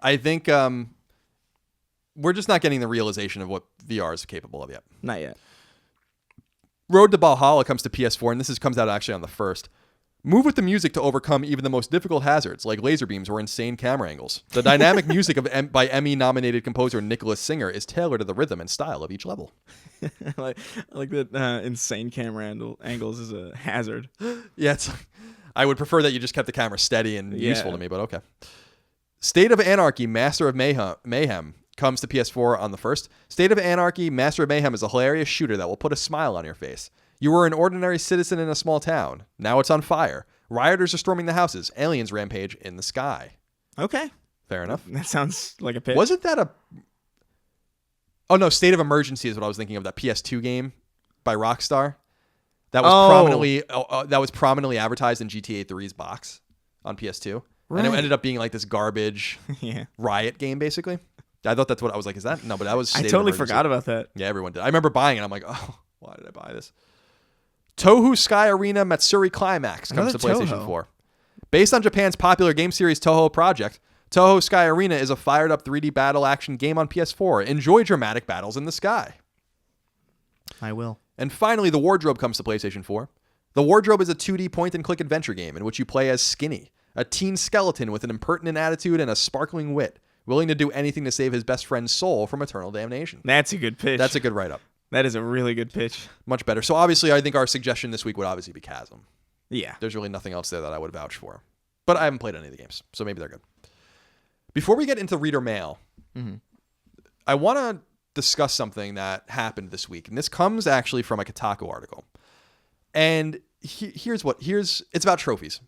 I think we're just not getting the realization of what VR is capable of yet. Not yet. Road to Valhalla comes to PS4, and this comes out actually on the 1st. Move with the music to overcome even the most difficult hazards, like laser beams or insane camera angles. The dynamic music by Emmy-nominated composer Nicholas Singer is tailored to the rhythm and style of each level. I like that insane camera angles is a hazard. Yeah, I would prefer that you just kept the camera steady and useful to me, but okay. State of Anarchy, Master of Mayhem comes to PS4 on the 1st. State of Anarchy, Master of Mayhem is a hilarious shooter that will put a smile on your face. You were an ordinary citizen in a small town. Now it's on fire. Rioters are storming the houses. Aliens rampage in the sky. Okay. Fair enough. That sounds like a pitch. Wasn't that a... Oh, no. State of Emergency is what I was thinking of. That PS2 game by Rockstar. That was prominently advertised in GTA 3's box on PS2. Right. And it ended up being like this garbage riot game, basically. I thought that's what I was like. Is that? No, but that was State I totally of Emergency. Forgot about that. Yeah, everyone did. I remember buying it. I'm like, oh, why did I buy this? Touhou Sky Arena Matsuri Climax comes to PlayStation 4. Based on Japan's popular game series Touhou Project, Touhou Sky Arena is a fired-up 3D battle action game on PS4. Enjoy dramatic battles in the sky. I will. And finally, The Wardrobe comes to PlayStation 4. The Wardrobe is a 2D point-and-click adventure game in which you play as Skinny, a teen skeleton with an impertinent attitude and a sparkling wit. willing to do anything to save his best friend's soul from eternal damnation. That's a good pitch. That's a good write-up. That is a really good pitch. Much better. So obviously, I think our suggestion this week would obviously be Chasm. Yeah. There's really nothing else there that I would vouch for. But I haven't played any of the games, so maybe they're good. Before we get into reader mail, I want to discuss something that happened this week. And this comes actually from a Kotaku article. And here's it's about trophies.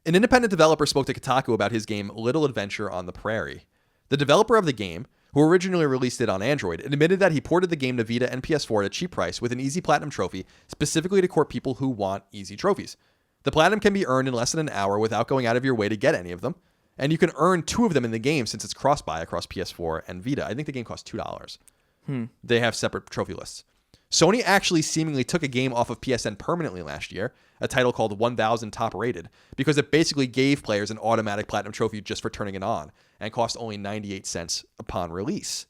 An independent developer spoke to Kotaku about his game Little Adventure on the Prairie. The developer of the game, who originally released it on Android, admitted that he ported the game to Vita and PS4 at a cheap price with an easy platinum trophy, specifically to court people who want easy trophies. The platinum can be earned in less than an hour without going out of your way to get any of them, and you can earn 2 of them in the game since it's cross-buy across PS4 and Vita. I think the game costs $2. They have separate trophy lists. Sony actually seemingly took a game off of PSN permanently last year, a title called 1000 Top Rated, because it basically gave players an automatic platinum trophy just for turning it on, and cost only 98 cents upon release.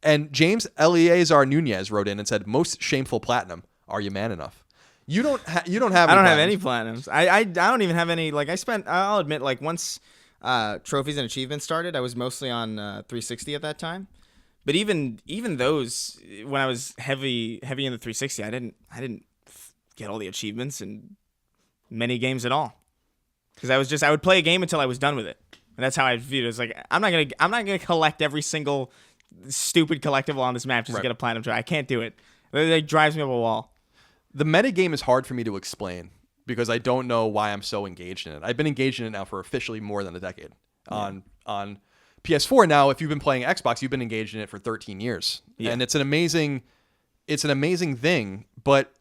And James Eleazar Nunez wrote in and said, "Most shameful platinum. Are you man enough?" You don't have. I don't have any platinums. I don't even have any. Like I'll admit, like once trophies and achievements started, I was mostly on 360 at that time. But even those, when I was heavy in the 360, I didn't get all the achievements in many games at all, because I would play a game until I was done with it, and that's how I viewed it. It's like I'm not gonna collect every single stupid collectible on this map just to get a platinum trophy. I can't do it. It drives me up a wall. The metagame is hard for me to explain because I don't know why I'm so engaged in it. I've been engaged in it now for officially more than a decade on PS4. Now, if you've been playing Xbox, you've been engaged in it for 13 years. Yeah. And it's an amazing thing. But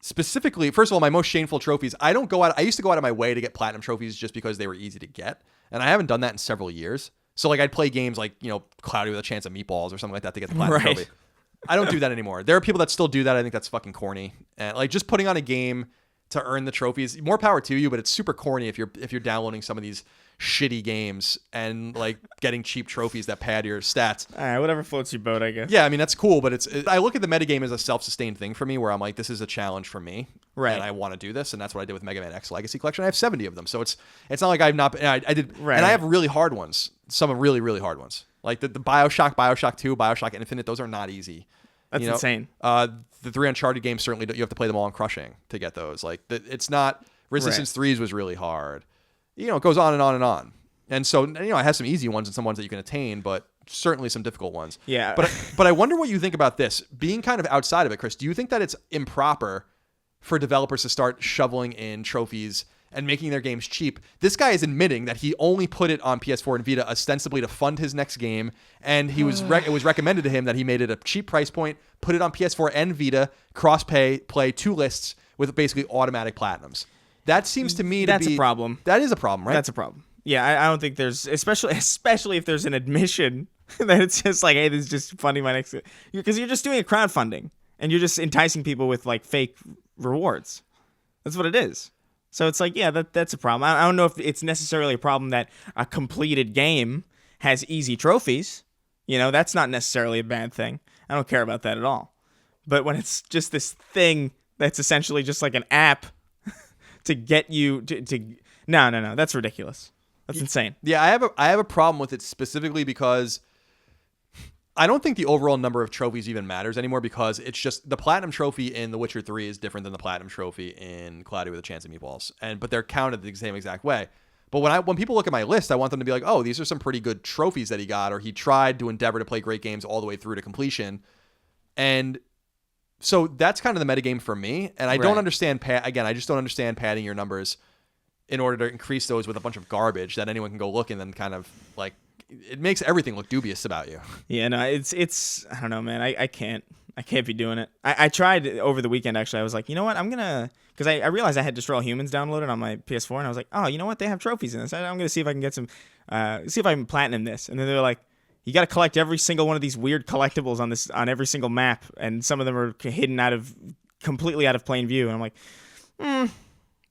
specifically, first of all, my most shameful trophies, I used to go out of my way to get platinum trophies just because they were easy to get. And I haven't done that in several years. So like I'd play games like, Cloudy with a Chance of Meatballs or something like that to get the platinum trophy. I don't do that anymore. There are people that still do that. I think that's fucking corny. And like just putting on a game to earn the trophies, more power to you, but it's super corny if you're downloading some of these shitty games and like getting cheap trophies that pad your stats. All right, whatever floats your boat, I guess. Yeah, I mean that's cool, but I look at the metagame as a self-sustained thing for me, where I'm like, this is a challenge for me, right? And I want to do this, and that's what I did with Mega Man X Legacy Collection. I have 70 of them, so it's not like I've not. I did, right. And I have really hard ones, some are really really hard ones, like the BioShock 2, BioShock Infinite. Those are not easy. That's insane. The 3 Uncharted games certainly you have to play them all on crushing to get those. Like it's not. Resistance 3's was really hard. It goes on and on and on. And so, I have some easy ones and some ones that you can attain, but certainly some difficult ones. Yeah. But I wonder what you think about this. Being kind of outside of it, Chris, do you think that it's improper for developers to start shoveling in trophies and making their games cheap? This guy is admitting that he only put it on PS4 and Vita ostensibly to fund his next game, and it was recommended to him that he made it a cheap price point, put it on PS4 and Vita, play 2 lists with basically automatic platinums. That seems to me that's a problem. That is a problem, right? That's a problem. Yeah, I don't think there's, especially if there's an admission that it's just like, hey, this is just funding my next, because you're just doing a crowdfunding and you're just enticing people with like fake rewards. That's what it is. So it's like, yeah, that's a problem. I don't know if it's necessarily a problem that a completed game has easy trophies. That's not necessarily a bad thing. I don't care about that at all. But when it's just this thing that's essentially just like an app to get you to no, that's ridiculous. That's insane. Yeah, I have a problem with it specifically because I don't think the overall number of trophies even matters anymore, because it's just the platinum trophy in The Witcher 3 is different than the platinum trophy in Cloudy with a Chance of Meatballs, but they're counted the same exact way. But when people look at my list, I want them to be like, oh, these are some pretty good trophies that he got, or he tried to endeavor to play great games all the way through to completion. And so that's kind of the metagame for me. And I don't understand, I just don't understand padding your numbers in order to increase those with a bunch of garbage that anyone can go look and then kind of like, it makes everything look dubious about you. Yeah, no, it's I don't know, man. I can't be doing it. I tried over the weekend, actually. I was like, you know what? I'm going to, because I realized I had Destroy All Humans downloaded on my PS4, and I was like, oh, you know what? They have trophies in this. I'm going to see if I can get some, see if I can platinum this. And then they were like, you got to collect every single one of these weird collectibles on every single map, and some of them are hidden completely out of plain view. And I'm like,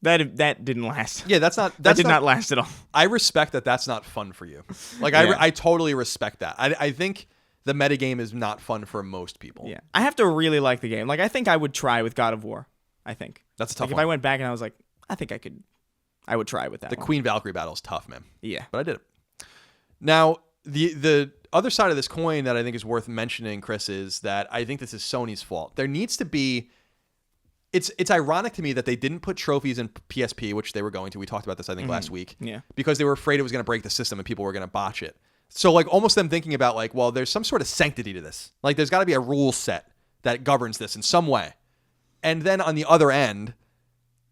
that didn't last. Yeah, that did not last at all. I respect that that's not fun for you. Like Yeah. I totally respect that. I think the metagame is not fun for most people. Yeah, I have to really like the game. Like I think I would try with God of War. I think that's a tough one. If I went back and I was like, I think I would try with that. The one. Queen Valkyrie battle is tough, man. Yeah, but I did it. Now, the other side of this coin that I think is worth mentioning, Chris, is that I think this is Sony's fault. There needs to be... It's ironic to me that they didn't put trophies in PSP, which they were going to. We talked about this, I think, last week. Yeah. Because they were afraid it was going to break the system and people were going to botch it. So, like, almost them thinking about, like, well, there's some sort of sanctity to this. Like, there's got to be a rule set that governs this in some way. And then on the other end,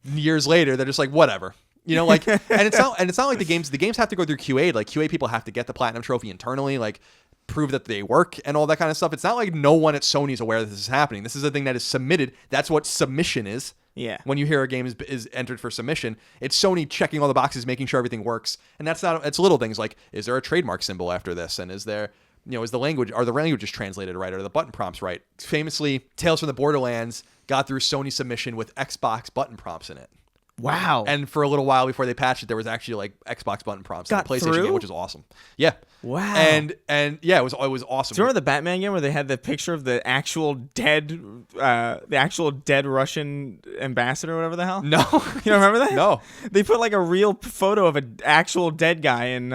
years later, they're just like, whatever. You know, like, and it's not like the games have to go through QA. Like, QA people have to get the platinum trophy internally, like, prove that they work and all that kind of stuff. It's not like no one at Sony is aware that this is happening. This is a thing that is submitted. That's what submission is. Yeah. When you hear a game is entered for submission, it's Sony checking all the boxes, making sure everything works. And it's little things like, is there a trademark symbol after this? And is there, are the languages translated right? Are the button prompts right? Famously, Tales from the Borderlands got through Sony submission with Xbox button prompts in it. Wow. And for a little while before they patched it, there was actually like Xbox button prompts in the PlayStation game, which is awesome. Yeah. Wow. And yeah, it was awesome. Do you remember the Batman game where they had the picture of the actual dead Russian ambassador or whatever the hell? No. You don't remember that? No. They put like a real photo of an actual dead guy in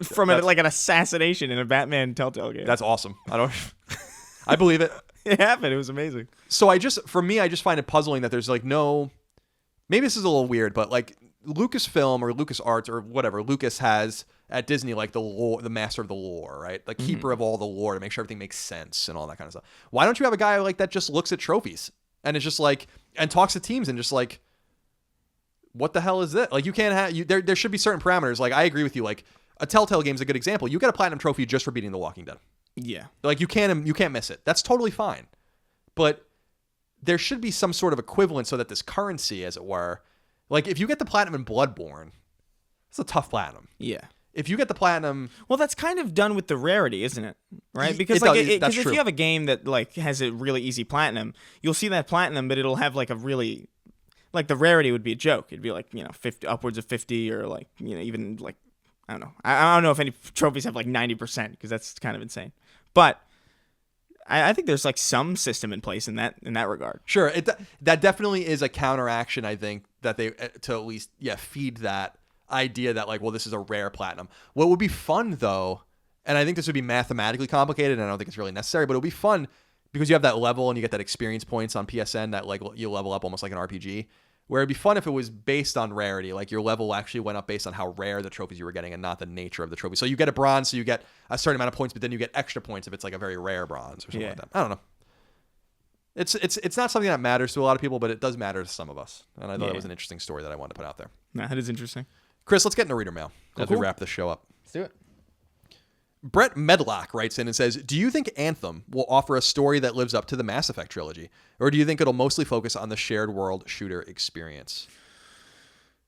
from like an assassination in a Batman Telltale game. That's awesome. I believe it. It happened. It was amazing. So I just find it puzzling that there's like no. Maybe this is a little weird, but like Lucasfilm or LucasArts or whatever, Lucas has at Disney like the lore, the master of the lore, right? The keeper of all the lore to make sure everything makes sense and all that kind of stuff. Why don't you have a guy like that just looks at trophies and is just like and talks to teams and just like, what the hell is this? Like you can't have there should be certain parameters. Like I agree with you. Like a Telltale game is a good example. You get a platinum trophy just for beating The Walking Dead. Yeah. Like you can't miss it. That's totally fine. But there should be some sort of equivalent so that this currency, as it were, like if you get the platinum in Bloodborne, it's a tough platinum. Yeah. If you get the platinum, well, that's kind of done with the rarity, isn't it? Right? Because if you have a game that like has a really easy platinum, you'll see that platinum, but it'll have like a really like the rarity would be a joke. It'd be like 50 upwards of 50 or like even like I don't know. I don't know if any trophies have like 90% because that's kind of insane, but. I think there's like some system in place in that regard. Sure, that definitely is a counteraction. I think that they to at least feed that idea that like, well, this is a rare platinum. What would be fun though, and I think this would be mathematically complicated, and I don't think it's really necessary, but it would be fun because you have that level and you get that experience points on PSN that like you level up almost like an RPG. Where it'd be fun if it was based on rarity, like your level actually went up based on how rare the trophies you were getting and not the nature of the trophy. So you get a bronze, so you get a certain amount of points, but then you get extra points if it's like a very rare bronze or something like that. I don't know. It's not something that matters to a lot of people, but it does matter to some of us. And I thought it was an interesting story that I wanted to put out there. Nah, that is interesting. Chris, let's get into reader mail as we wrap this show up. Let's do it. Brett Medlock writes in and says, do you think Anthem will offer a story that lives up to the Mass Effect trilogy? Or do you think it'll mostly focus on the shared world shooter experience?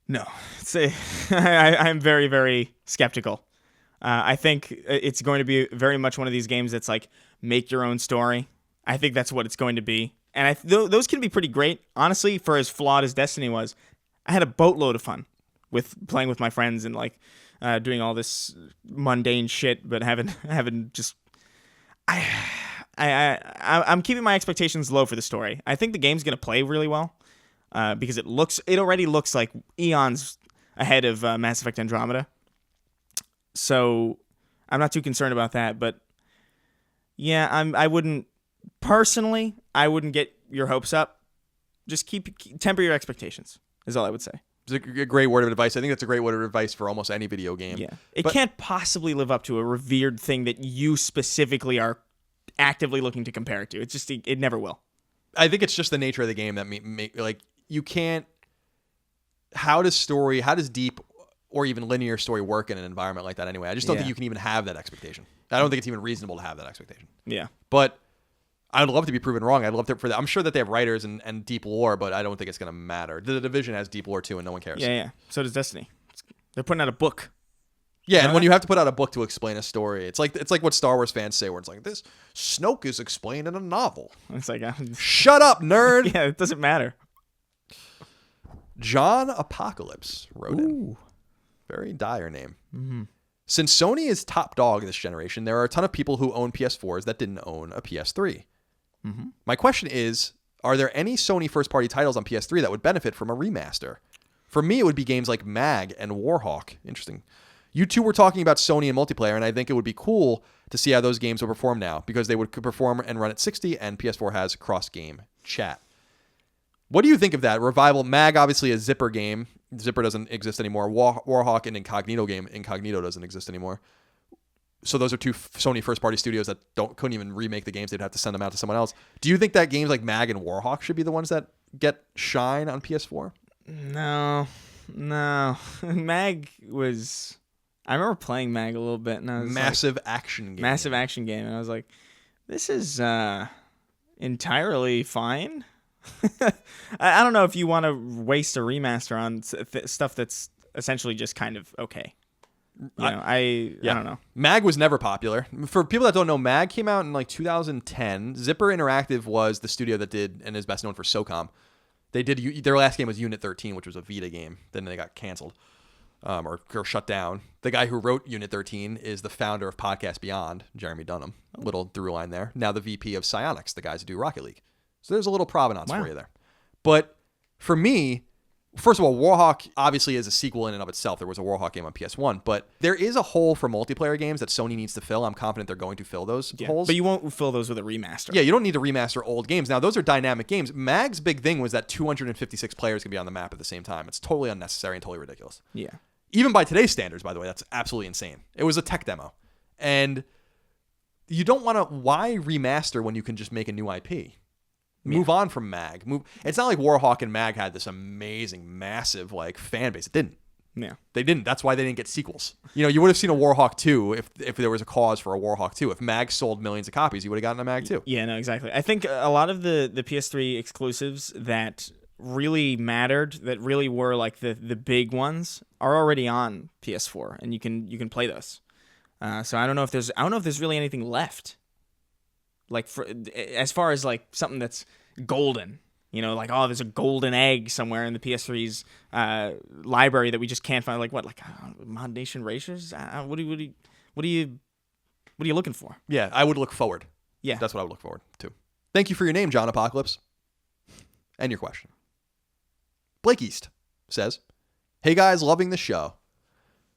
No. I'm very, very skeptical. I think it's going to be very much one of these games that's like, make your own story. I think that's what it's going to be. And those can be pretty great. Honestly, for as flawed as Destiny was, I had a boatload of fun with playing with my friends and like doing all this mundane shit, but having just I'm keeping my expectations low for the story. I think the game's gonna play really well because it already looks like eons ahead of Mass Effect Andromeda. So I'm not too concerned about that. But yeah, I wouldn't get your hopes up. Just temper your expectations is all I would say. It's a great word of advice. I think that's a great word of advice for almost any video game. Yeah. It can't possibly live up to a revered thing that you specifically are actively looking to compare it to. It's just, it never will. I think it's just the nature of the game that like you can't, how does deep or even linear story work in an environment like that anyway? I just don't think you can even have that expectation. I don't think it's even reasonable to have that expectation. Yeah. But I'd love to be proven wrong. I'd love to for that. I'm sure that they have writers and deep lore, but I don't think it's going to matter. The Division has deep lore too, and no one cares. Yeah. So does Destiny. They're putting out a book. Yeah, and when you have to put out a book to explain a story, it's like what Star Wars fans say, where it's like, this Snoke is explained in a novel. It's like, shut up, nerd. Yeah, it doesn't matter. John Apocalypse wrote in. Very dire name. Mm-hmm. Since Sony is top dog this generation, there are a ton of people who own PS4s that didn't own a PS3. Mm-hmm. My question is, are there any Sony first-party titles on PS3 that would benefit from a remaster? For me, it would be games like Mag and Warhawk. Interesting. You two were talking about Sony and multiplayer, and I think it would be cool to see how those games would perform now, because they would perform and run at 60, and PS4 has cross-game chat. What do you think of that? Revival, MAG, obviously a Zipper game. Zipper doesn't exist anymore. Warhawk and Incognito game. Incognito doesn't exist anymore. So those are two Sony first-party studios that couldn't even remake the games. They'd have to send them out to someone else. Do you think that games like MAG and Warhawk should be the ones that get shine on PS4? No. MAG was... I remember playing MAG a little bit. And I was massive action game. And I was like, this is entirely fine. I don't know if you want to waste a remaster on stuff that's essentially just kind of okay. I don't know. MAG was never popular. For people that don't know, MAG came out in like 2010. Zipper Interactive was the studio that did and is best known for SOCOM. They did their last game was Unit 13, which was a Vita game. Then they got canceled or shut down. The guy who wrote Unit 13 is the founder of Podcast Beyond, Jeremy Dunham. Little through line there. Now the VP of Psyonix, the guys who do Rocket League. So there's a little provenance for you there. But for me, first of all, Warhawk obviously is a sequel in and of itself. There was a Warhawk game on PS1, but there is a hole for multiplayer games that Sony needs to fill. I'm confident they're going to fill those holes. But you won't fill those with a remaster. Yeah, you don't need to remaster old games. Now, those are dynamic games. MAG's big thing was that 256 players can be on the map at the same time. It's totally unnecessary and totally ridiculous. Yeah. Even by today's standards, by the way, that's absolutely insane. It was a tech demo. And you don't want to... Why remaster when you can just make a new IP? Move on from MAG. It's not like Warhawk and MAG had this amazing, massive like fan base. It didn't. Yeah. They didn't. That's why they didn't get sequels. You would have seen a Warhawk 2 if there was a cause for a Warhawk 2. If MAG sold millions of copies, you would have gotten a MAG 2. Yeah, no, exactly. I think a lot of the PS3 exclusives that really mattered, that really were like the big ones, are already on PS4, and you can play those. So I don't know if there's really anything left. Like as far as like something that's golden, like there's a golden egg somewhere in the PS3's library that we just can't find. Like what? Like Mod Nation Racers? What are you looking for? Yeah, I would look forward. Yeah, that's what I would look forward to. Thank you for your name, John Apocalypse, and your question. Blake East says, "Hey guys, loving the show.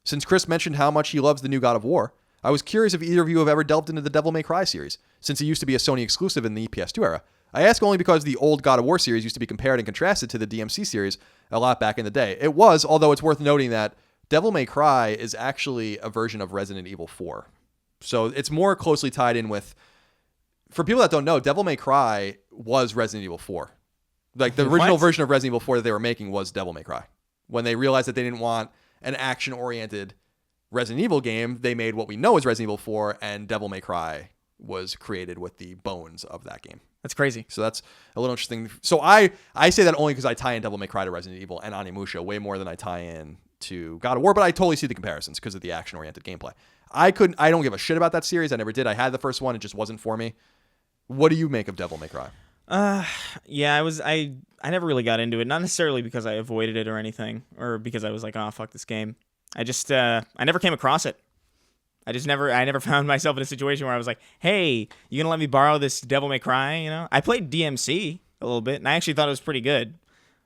Since Chris mentioned how much he loves the new God of War, I was curious if either of you have ever delved into the Devil May Cry series, since it used to be a Sony exclusive in the PS2 era. I ask only because the old God of War series used to be compared and contrasted to the DMC series a lot back in the day. It was, although it's worth noting that Devil May Cry is actually a version of Resident Evil 4. So it's more closely tied in with... For people that don't know, Devil May Cry was Resident Evil 4. Like, the original version of Resident Evil 4 that they were making was Devil May Cry. When they realized that they didn't want an action-oriented Resident Evil game, they made what we know as Resident Evil 4, and Devil May Cry was created with the bones of that game. That's crazy. So that's a little interesting. So I say that only because I tie in Devil May Cry to Resident Evil and Onimusha way more than I tie in to God of War, but I totally see the comparisons because of the action-oriented gameplay. I don't give a shit about that series. I never did. I had the first one. It just wasn't for me. What do you make of Devil May Cry? Yeah, I never really got into it. Not necessarily because I avoided it or anything, or because I was like, oh, fuck this game. I just, I never came across it. I never found myself in a situation where I was like, hey, you gonna let me borrow this Devil May Cry, I played DMC a little bit, and I actually thought it was pretty good.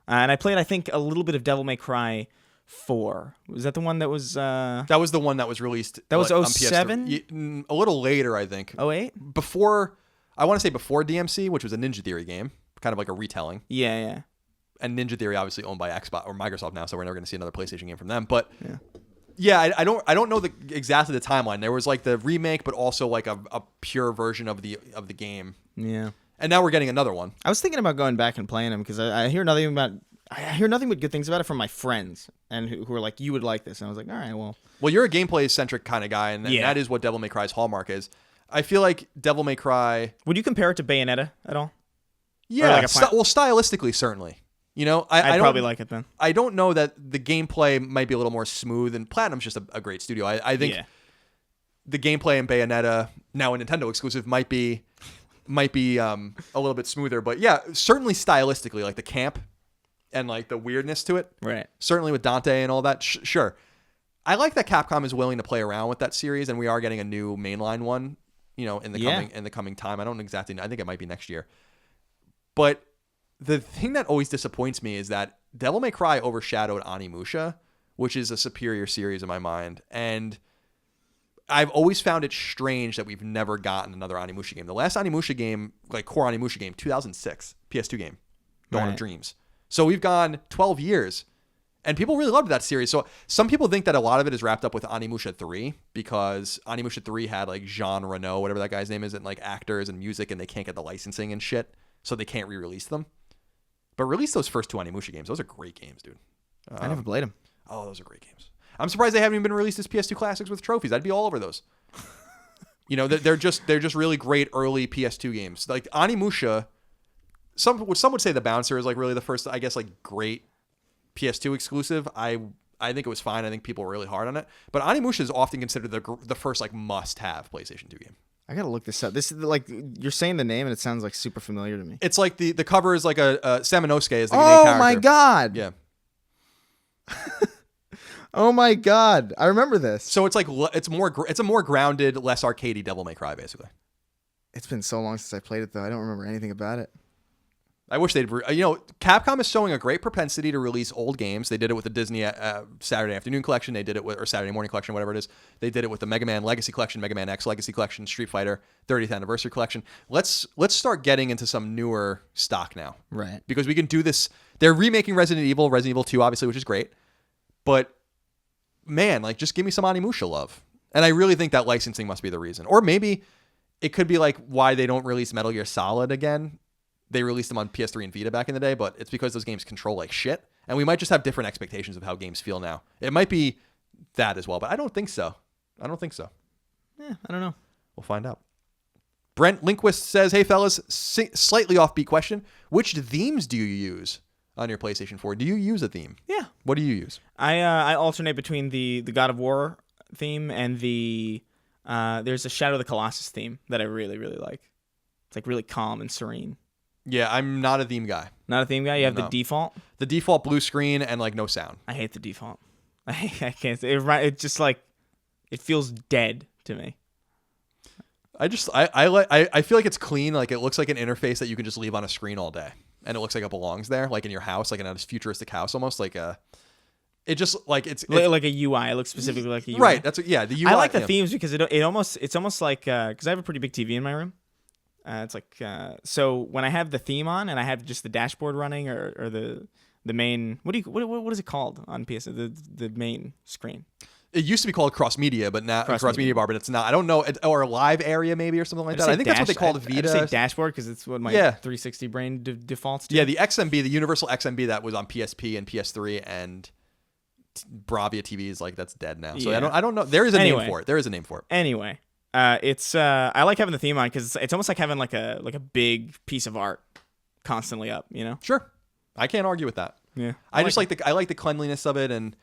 And I played, I think, a little bit of Devil May Cry 4. Was that the one that was... That was the one that was released... That was on 07? A little later, I think. 08? I want to say before DMC, which was a Ninja Theory game, kind of like a retelling. Yeah. And Ninja Theory obviously owned by Xbox or Microsoft now, so we're never going to see another PlayStation game from them. But yeah, I don't know exactly the timeline. There was like the remake, but also like a pure version of the game. Yeah. And now we're getting another one. I was thinking about going back and playing them because I hear nothing but good things about it from my friends and who are like, you would like this. And I was like, all right, well. Well, you're a gameplay centric kind of guy, and that is what Devil May Cry's hallmark is. I feel like Devil May Cry... Would you compare it to Bayonetta at all? Yeah, well, stylistically, certainly. I'd probably like it then. I don't know that the gameplay might be a little more smooth, and Platinum's just a great studio. I think the gameplay in Bayonetta, now a Nintendo exclusive, might be a little bit smoother. But yeah, certainly stylistically, like the camp and like the weirdness to it. Right. Certainly with Dante and all that. Sure. I like that Capcom is willing to play around with that series, and we are getting a new mainline one, in the coming time. I don't exactly. I think it might be next year. But the thing that always disappoints me is that Devil May Cry overshadowed Onimusha which is a superior series in my mind. And I've always found it strange that we've never gotten another Onimusha game. The last Onimusha game, like core Onimusha game, 2006, PS2 game, Dawn of Dreams. So we've gone 12 years, and people really loved that series. So some people think that a lot of it is wrapped up with Onimusha 3 because Onimusha 3 had like Jean Reno, whatever that guy's name is, and like actors and music, and they can't get the licensing and shit, so they can't re-release them. But release those first 2 Onimusha games. Those are great games, dude. I never played them. Oh, those are great games. I'm surprised they haven't even been released as PS2 classics with trophies. I'd be all over those. They're just really great early PS2 games. Like Onimusha, some would say the Bouncer is like really the first, I guess, like great PS2 exclusive. I think it was fine. I think people were really hard on it. But Onimusha is often considered the first like must-have PlayStation 2 game. I gotta look this up. This is like you're saying the name and it sounds like super familiar to me. It's like the cover is like a Samanosuke is the main character. Oh my god! Yeah. Oh my god! I remember this. So it's like it's a more grounded, less arcadey Devil May Cry, basically. It's been so long since I played it though. I don't remember anything about it. I wish they'd. Capcom is showing a great propensity to release old games. They did it with the Disney Saturday Afternoon Collection. They did it with, or Saturday Morning Collection, whatever it is. They did it with the Mega Man Legacy Collection, Mega Man X Legacy Collection, Street Fighter 30th Anniversary Collection. Let's start getting into some newer stock now, right? Because we can do this. They're remaking Resident Evil 2, obviously, which is great, but man, like just give me some Onimusha love. And I really think that licensing must be the reason, or maybe it could be like why they don't release Metal Gear Solid again. They released them on PS3 and Vita back in the day, but it's because those games control like shit. And we might just have different expectations of how games feel now. It might be that as well, but I don't think so. Yeah, I don't know. We'll find out. Brent Linquist says, hey, fellas, slightly offbeat question. Which themes do you use on your PlayStation 4? Do you use a theme? Yeah. What do you use? I alternate between the God of War theme and there's a Shadow of the Colossus theme that I really, really like. It's like really calm and serene. Yeah, I'm not a theme guy. Not a theme guy? You have the default? The default blue screen and like no sound. I hate the default. I can't. It just like it feels dead to me. I feel like it's clean. Like it looks like an interface that you can just leave on a screen all day, and it looks like it belongs there, like in your house, like in a futuristic house, almost like a. It just like it's like a UI. It looks specifically like a UI. Right. That's the UI. I like the themes because it's almost like because I have a pretty big TV in my room. It's like so when I have the theme on and I have just the dashboard running or the main what is it called on PS the main screen. It used to be called cross media, but now cross media bar, but it's not. I don't know, or a live area maybe or something like that. I think that's what they call the Vita. I say dashboard because it's what my 360 brain defaults to. Yeah, the XMB, the universal XMB that was on PSP and PS3 and Bravia TVs, like that's dead now. So I don't know. There is a name for it. Anyway. It's I like having the theme on because it's almost like having like a big piece of art constantly up, you know? Sure, I can't argue with that. Yeah, I just like the cleanliness of it, and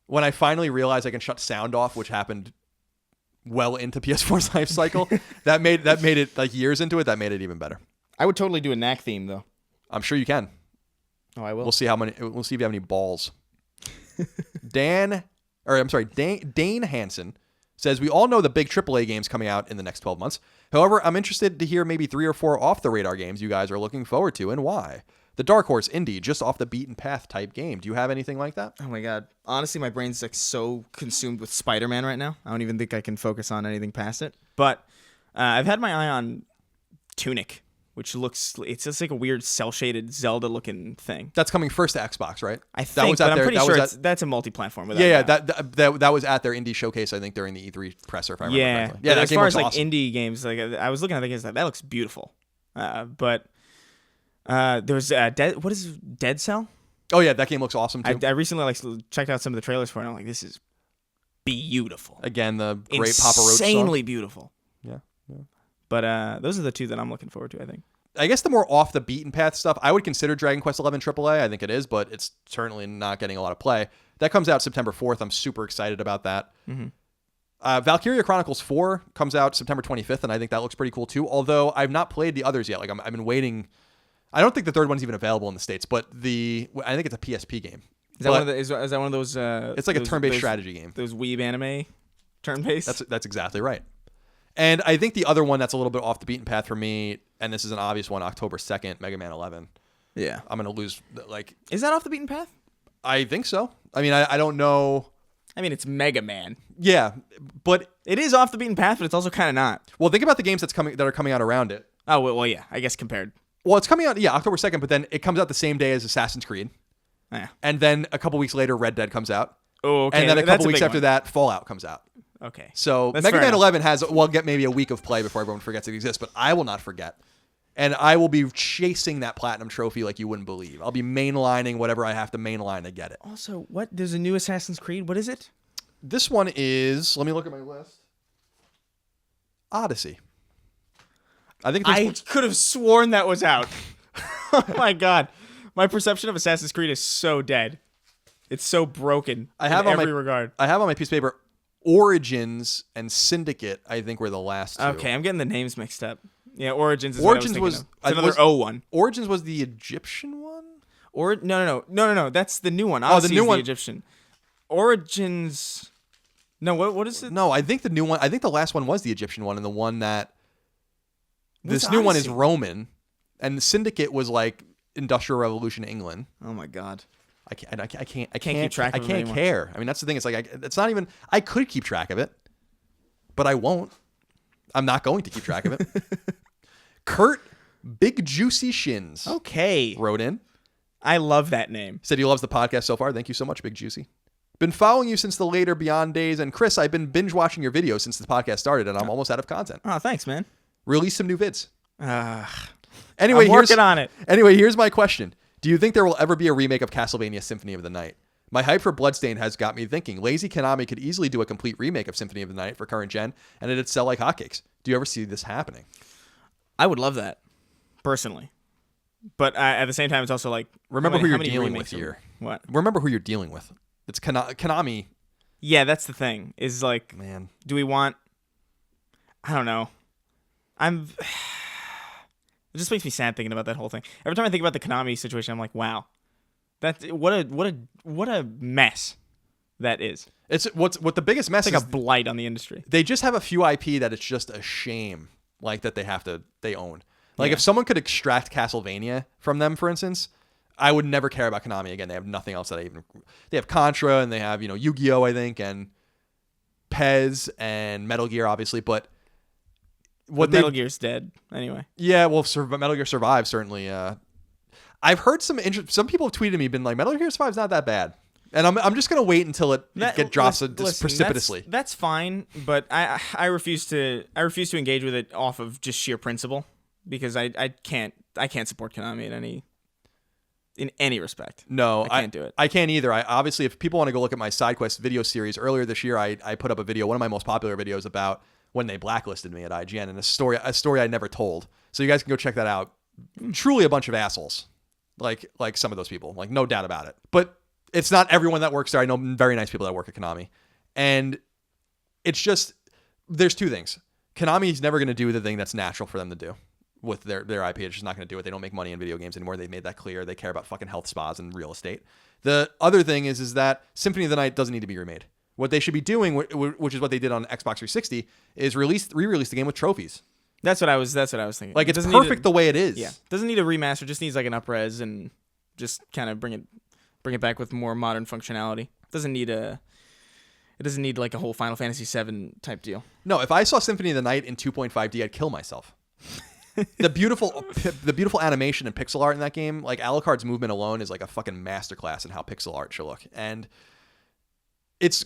when I finally realized I can shut sound off, which happened well into PS4's life cycle, that made it like years into it. That made it even better. I would totally do a knack theme though. I'm sure you can. Oh, I will. We'll see if you have any balls. Dane Hansen says, we all know the big AAA games coming out in the next 12 months. However, I'm interested to hear maybe 3 or 4 off-the-radar games you guys are looking forward to and why. The dark horse, indie, just off the beaten path type game. Do you have anything like that? Oh my god. Honestly, my brain's like so consumed with Spider-Man right now. I don't even think I can focus on anything past it. But I've had my eye on Tunic, which it's just like a weird cel-shaded Zelda-looking thing. That's coming first to Xbox, right? I think, but I'm pretty sure that's a multi-platform. That was at their indie showcase, I think, during the E3 presser, if I remember correctly. Yeah, as far as like indie games, like I was looking at the that looks beautiful. But there's what is Dead Cell? Oh yeah, that game looks awesome too. I recently checked out some of the trailers for it, and I'm like, this is beautiful. Again, the great Papa Roach song. Insanely beautiful. Yeah. But those are the 2 that I'm looking forward to, I think. I guess the more off the beaten path stuff, I would consider Dragon Quest XI AAA. I think it is, but it's certainly not getting a lot of play. That comes out September 4th. I'm super excited about that. Mm-hmm. Valkyria Chronicles 4 comes out September 25th, and I think that looks pretty cool too. Although I've not played the others yet. Like I've been waiting. I don't think the third one's even available in the States, but I think it's a PSP game. Is that one of those? It's like a turn-based strategy game. Those weeb anime turn-based. That's exactly right. And I think the other one that's a little bit off the beaten path for me, and this is an obvious one, October 2nd, Mega Man 11. Yeah. I'm going to lose, Is that off the beaten path? I think so. I mean, I don't know. I mean, it's Mega Man. Yeah, but It is off the beaten path, but it's also kind of not. well, think about the games that are coming out around it. Oh, well, yeah. I guess compared. Well, it's coming out, October 2nd, but then it comes out the same day as Assassin's Creed. Yeah. And then a couple weeks later, Red Dead comes out. Oh, okay. And then a couple That's weeks big after one. that, Fallout comes out. Okay. So That's Mega fair Man enough. 11 will get maybe a week of play before everyone forgets it exists, but I will not forget. And I will be chasing that platinum trophy like you wouldn't believe. I'll be mainlining whatever I have to mainline to get it. Also, what? There's a new Assassin's Creed. What is it? This one is, let me look at my list. Odyssey. I think I could have sworn that was out. Oh my god. My perception of Assassin's Creed is so dead. It's so broken in every regard. I have on my piece of paper Origins and Syndicate, I think were the last two. Okay, I'm getting the names mixed up. Yeah, Origins is Origins what I was was- thinking of. It's another O one. Origins was the Egyptian one? Or no. That's the new one. Odyssey new is one. the Egyptian. Origins. No, what is it? No, I think the new one, I think the last one was the Egyptian one, and the one that What's this new one is Odyssey? Roman, and the Syndicate was like Industrial Revolution England. Oh my god. I can't keep track of I them can't anymore. care. I mean, that's the thing. It's like it's not even. I could keep track of it, but I won't. I'm not going to keep track of it. Kurt Big Juicy Shins Okay. wrote in. I love that name. Said he loves the podcast so far. Thank you so much, Big Juicy. Been following you since the later Beyond days, and Chris, I've been binge watching your videos since the podcast started, and I'm almost out of content. Oh, thanks, man. Release some new vids. I'm Anyway, working on it. Anyway, here's my question. Do you think there will ever be a remake of Castlevania Symphony of the Night? My hype for Bloodstain has got me thinking. Lazy Konami could easily do a complete remake of Symphony of the Night for current gen, and it'd sell like hotcakes. Do you ever see this happening? I would love that, personally. But at the same time, it's also like Remember who how you're many dealing remakes with are- here. What? Remember who you're dealing with. It's Konami. Yeah, that's the thing. Is like, Man. do we want? I don't know. It just makes me sad thinking about that whole thing. Every time I think about the Konami situation, I'm like, wow, what a mess that is. It's what the biggest mess It's like is. a blight on the industry. They just have a few IP that it's just a shame, like that they own. Like Yeah. if someone could extract Castlevania from them, for instance, I would never care about Konami again. They have nothing else they have Contra and they have, Yu-Gi-Oh, I think, and Pez and Metal Gear, obviously, but Metal Gear's dead anyway. yeah, well, Metal Gear Survive certainly. I've heard some people have tweeted me, been like, Metal Gear Survive's not that bad, and I'm just gonna wait until it drops precipitously. That's fine, but I refuse to engage with it off of just sheer principle because I can't support Konami in any respect. No, I can't do it. I can't either. Obviously, if people want to go look at my side quest video series earlier this year, I put up a video, one of my most popular videos about when they blacklisted me at IGN, and a story I never told. So you guys can go check that out. Truly a bunch of assholes, like some of those people, like no doubt about it. But it's not everyone that works there. I know very nice people that work at Konami, and it's just there's two things. Konami's never going to do the thing that's natural for them to do with their IP. It's just not going to do it. They don't make money in video games anymore. They've made that clear. They care about fucking health spas and real estate. The other thing is that Symphony of the Night doesn't need to be remade. What they should be doing, which is what they did on Xbox 360, is re-release the game with trophies. That's what I was thinking. Like, it's Doesn't perfect need the way it is. Yeah, doesn't need a remaster. Just needs like an up-res and just kind of bring it back with more modern functionality. It doesn't need like a whole Final Fantasy VII type deal. No, if I saw Symphony of the Night in 2.5D, I'd kill myself. The beautiful animation and pixel art in that game, like Alucard's movement alone is like a fucking masterclass in how pixel art should look. And it's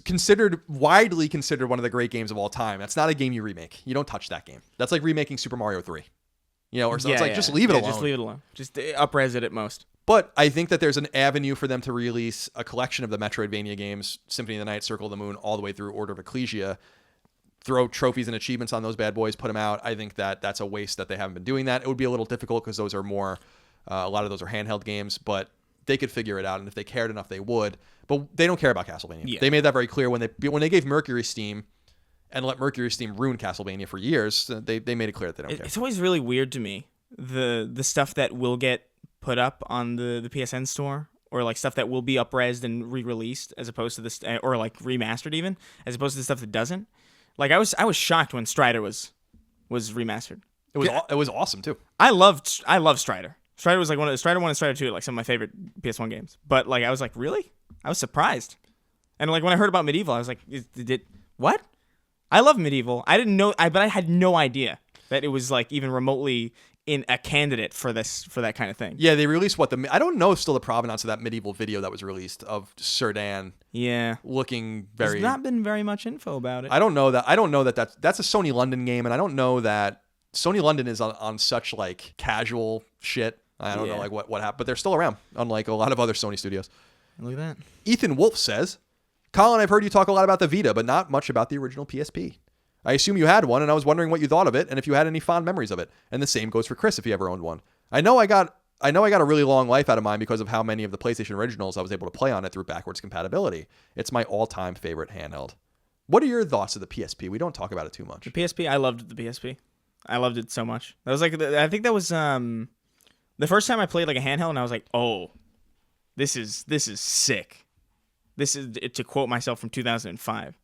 widely considered one of the great games of all time. That's not a game you remake. You don't touch that game. That's like remaking Super Mario 3. Or something. It's like, just leave it alone. Just leave it alone. Just up-res it at most. But I think that there's an avenue for them to release a collection of the Metroidvania games, Symphony of the Night, Circle of the Moon, all the way through Order of Ecclesia. Throw trophies and achievements on those bad boys, put them out. I think that's a waste that they haven't been doing that. It would be a little difficult because those are more, a lot of those are handheld games, but they could figure it out. And if they cared enough, they would. But they don't care about Castlevania. Yeah. They made that very clear when they gave Mercury Steam and let Mercury Steam ruin Castlevania for years. They made it clear that they don't care. It's always really weird to me the stuff that will get put up on the PSN store, or like stuff that will be up-resed and re-released as opposed to this, or like remastered even, as opposed to the stuff that doesn't. Like I was shocked when Strider was remastered. It was awesome too. I love Strider. Strider was like Strider 1 and Strider 2 are like some of my favorite PS1 games. But like I was like, really? I was surprised. And like when I heard about Medieval, I was like, what? I love Medieval. I didn't know, but I had no idea that it was like even remotely in a candidate for that kind of thing. Yeah, they released I don't know still the provenance of that Medieval video that was released of Sir Dan. Yeah. Looking very. There's not been very much info about it. I don't know that that's a Sony London game, and I don't know that Sony London is on such like casual shit. I don't know like what happened, but they're still around, unlike a lot of other Sony studios. Look at that. Ethan Wolf says, Colin, I've heard you talk a lot about the Vita, but not much about the original PSP. I assume you had one, and I was wondering what you thought of it, and if you had any fond memories of it. And the same goes for Chris if he ever owned one. I know I got a really long life out of mine because of how many of the PlayStation originals I was able to play on it through backwards compatibility. It's my all-time favorite handheld. What are your thoughts of the PSP? We don't talk about it too much. The PSP, I loved the PSP. I loved it so much. That was like, I think that was the first time I played like a handheld, and I was like, oh, this is sick. This is, to quote myself from 2005,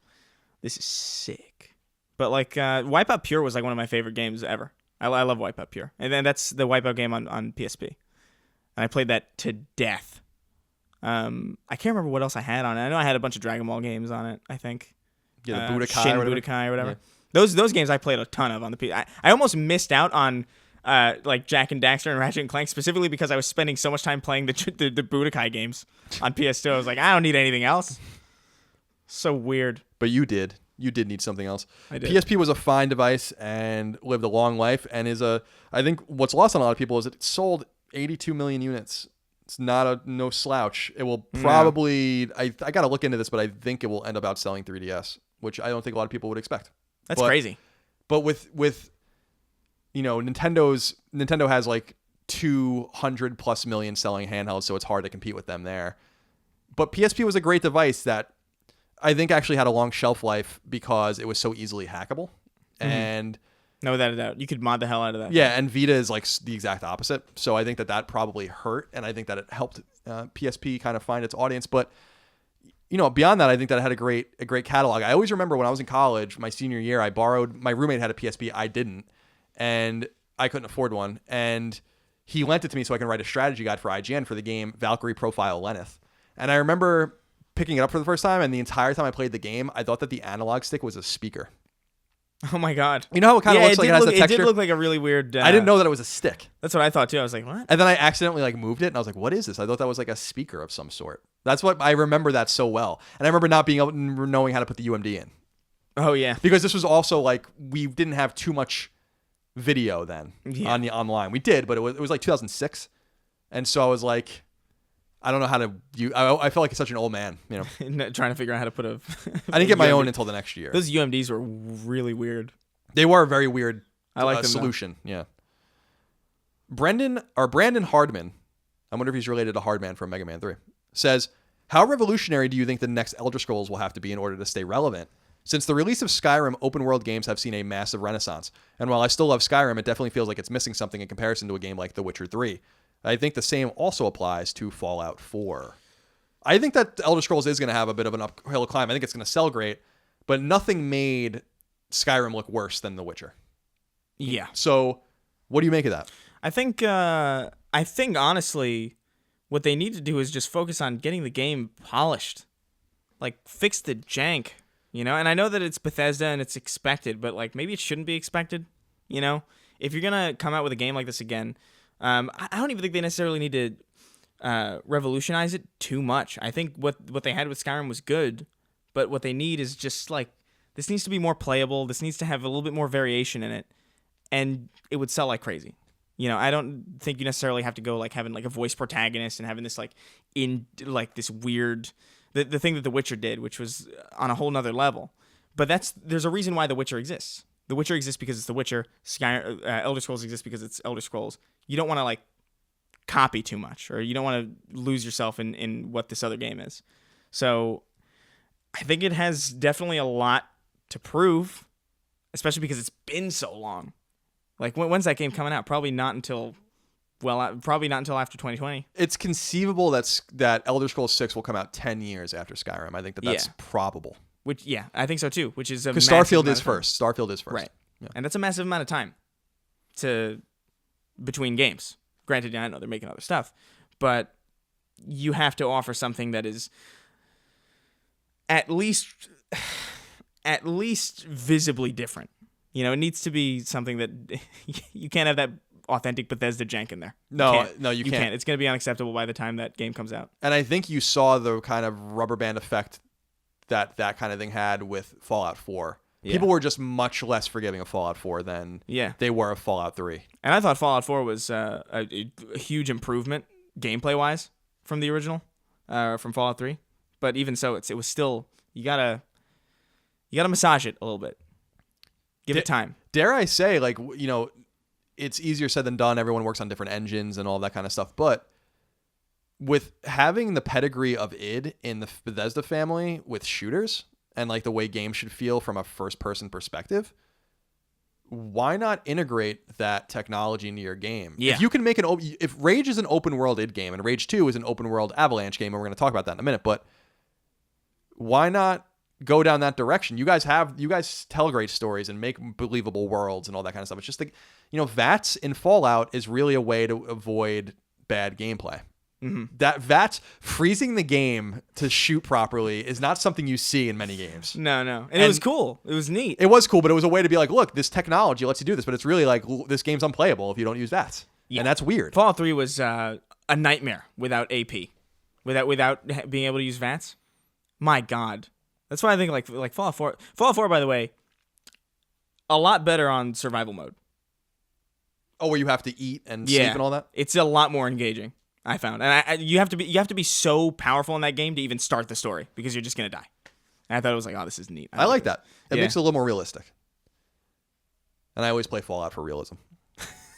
this is sick. But like Wipeout Pure was like one of my favorite games ever. I love Wipeout Pure. And then that's the Wipeout game on PSP. And I played that to death. I can't remember what else I had on it. I know I had a bunch of Dragon Ball games on it, I think. Yeah, the Budokai Shin or whatever. Budokai or whatever. Yeah. Those games I played a ton of on the PS. I almost missed out on like Jak and Daxter and Ratchet and Clank specifically because I was spending so much time playing the Budokai games on PS2. I was like, I don't need anything else. So weird. But you did. You did need something else. I did. PSP was a fine device and lived a long life, and I think what's lost on a lot of people is that it sold 82 million units. It's not no slouch. It will probably, I got to look into this, but I think it will end up outselling 3DS, which I don't think a lot of people would expect. That's crazy. But with Nintendo has like 200 plus million selling handhelds, so it's hard to compete with them there. But PSP was a great device that I think actually had a long shelf life because it was so easily hackable. And no, without a doubt, you could mod the hell out of that. Yeah, and Vita is like the exact opposite. So I think that probably hurt, and I think that it helped PSP kind of find its audience. But beyond that, I think that it had a great catalog. I always remember when I was in college, my senior year, my roommate had a PSP, I didn't, and I couldn't afford one, and he lent it to me so I can write a strategy guide for IGN for the game Valkyrie Profile Lenneth. And I remember picking it up for the first time, and the entire time I played the game, I thought that the analog stick was a speaker. Oh my god! You know how it kind of looks like it has the texture? It did look like a really weird. I didn't know that it was a stick. That's what I thought too. I was like, what? And then I accidentally like moved it, and I was like, what is this? I thought that was like a speaker of some sort. That's what I remember that so well. And I remember not being able to knowing how to put the UMD in. Oh yeah. Because this was also like we didn't have too much video then on the online. We did, but it was like 2006, and so I was like, I don't know how to. I felt like such an old man, trying to figure out how to put a. I didn't get my own until the next year. Those UMDs were really weird. They were a very weird. I like them solution. Though. Yeah. Brandon Hardman, I wonder if he's related to Hardman from Mega Man 3, says, how revolutionary do you think the next Elder Scrolls will have to be in order to stay relevant? Since the release of Skyrim, open world games have seen a massive renaissance. And while I still love Skyrim, it definitely feels like it's missing something in comparison to a game like The Witcher 3. I think the same also applies to Fallout 4. I think that Elder Scrolls is going to have a bit of an uphill climb. I think it's going to sell great, but nothing made Skyrim look worse than The Witcher. Yeah. So what do you make of that? I think honestly, what they need to do is just focus on getting the game polished. Like, fix the jank, And I know that it's Bethesda and it's expected, but like maybe it shouldn't be expected, If you're going to come out with a game like this again, I don't even think they necessarily need to revolutionize it too much. I think what they had with Skyrim was good, but what they need is just like, this needs to be more playable. This needs to have a little bit more variation in it, and it would sell like crazy. I don't think you necessarily have to go like having like a voice protagonist and having this like in like this weird the thing that The Witcher did, which was on a whole nother level. But there's a reason why The Witcher exists. The Witcher exists because it's The Witcher. Elder Scrolls exists because it's Elder Scrolls. You don't want to like copy too much, or you don't want to lose yourself in what this other game is. So I think it has definitely a lot to prove, especially because it's been so long. Like, when's that game coming out? Probably not until after 2020. It's conceivable that Elder Scrolls 6 will come out 10 years after Skyrim. I think that's probable. Which, yeah, I think so too. Which is because Starfield is first. Starfield is first, right? Yeah. And that's a massive amount of time between games. Granted, I know they're making other stuff, but you have to offer something that is at least visibly different. You know, it needs to be something that you can't have that authentic Bethesda jank in there. No, you can't. can't. It's going to be unacceptable by the time that game comes out. And I think you saw the kind of rubber band effect that kind of thing had with Fallout 4. Yeah. People were just much less forgiving of Fallout 4 than they were of Fallout 3. And I thought Fallout 4 was a huge improvement gameplay-wise from the original, from Fallout 3. But even so, it was still, you gotta massage it a little bit. Give it time. Dare I say, like, you know, it's easier said than done. Everyone works on different engines and all that kind of stuff. But with having the pedigree of id in the Bethesda family with shooters and like the way games should feel from a first-person perspective, why not integrate that technology into your game? Yeah. If you can make if Rage is an open world id game and Rage 2 is an open world Avalanche game, and we're going to talk about that in a minute, but why not go down that direction? You guys tell great stories and make believable worlds and all that kind of stuff. It's just like, you know, VATS in Fallout is really a way to avoid bad gameplay. Mm-hmm. That VATS freezing the game to shoot properly is not something you see in many games. No. And it was cool. It was neat. It was cool, but it was a way to be like, look, this technology lets you do this, but it's really like, this game's unplayable if you don't use VATS. Yeah. And that's weird. Fallout 3 was a nightmare without AP. Without being able to use VATS. My God. That's why I think like Fallout 4. Fallout 4, by the way, a lot better on survival mode. Oh, where you have to eat and sleep and all that? It's a lot more engaging, I found. And you have to be so powerful in that game to even start the story because you're just going to die. And I thought it was like, oh, this is neat. I like that. It makes it a little more realistic. And I always play Fallout for realism.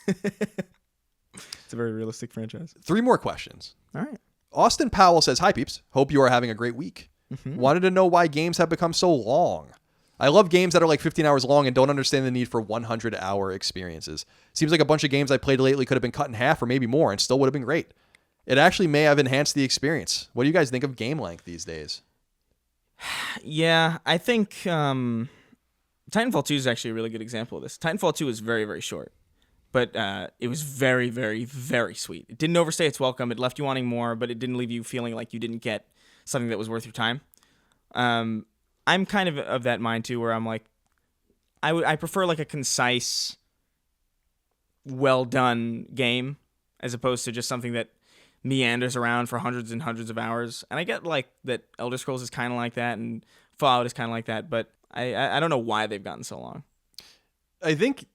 It's a very realistic franchise. 3 more questions. All right. Austin Powell says, hi, peeps. Hope you are having a great week. Mm-hmm. Wanted to know why games have become so long. I love games that are like 15 hours long and don't understand the need for 100-hour experiences. Seems like a bunch of games I played lately could have been cut in half or maybe more and still would have been great. It actually may have enhanced the experience. What do you guys think of game length these days? Yeah, I think Titanfall 2 is actually a really good example of this. Titanfall 2 is very, very short, but it was very, very, very sweet. It didn't overstay its welcome. It left you wanting more, but it didn't leave you feeling like you didn't get something that was worth your time. I'm kind of that mind too, where I'm like, I prefer like a concise, well done game as opposed to just something that meanders around for hundreds and hundreds of hours. And I get like that Elder Scrolls is kind of like that and Fallout is kind of like that, but I don't know why they've gotten so long. I think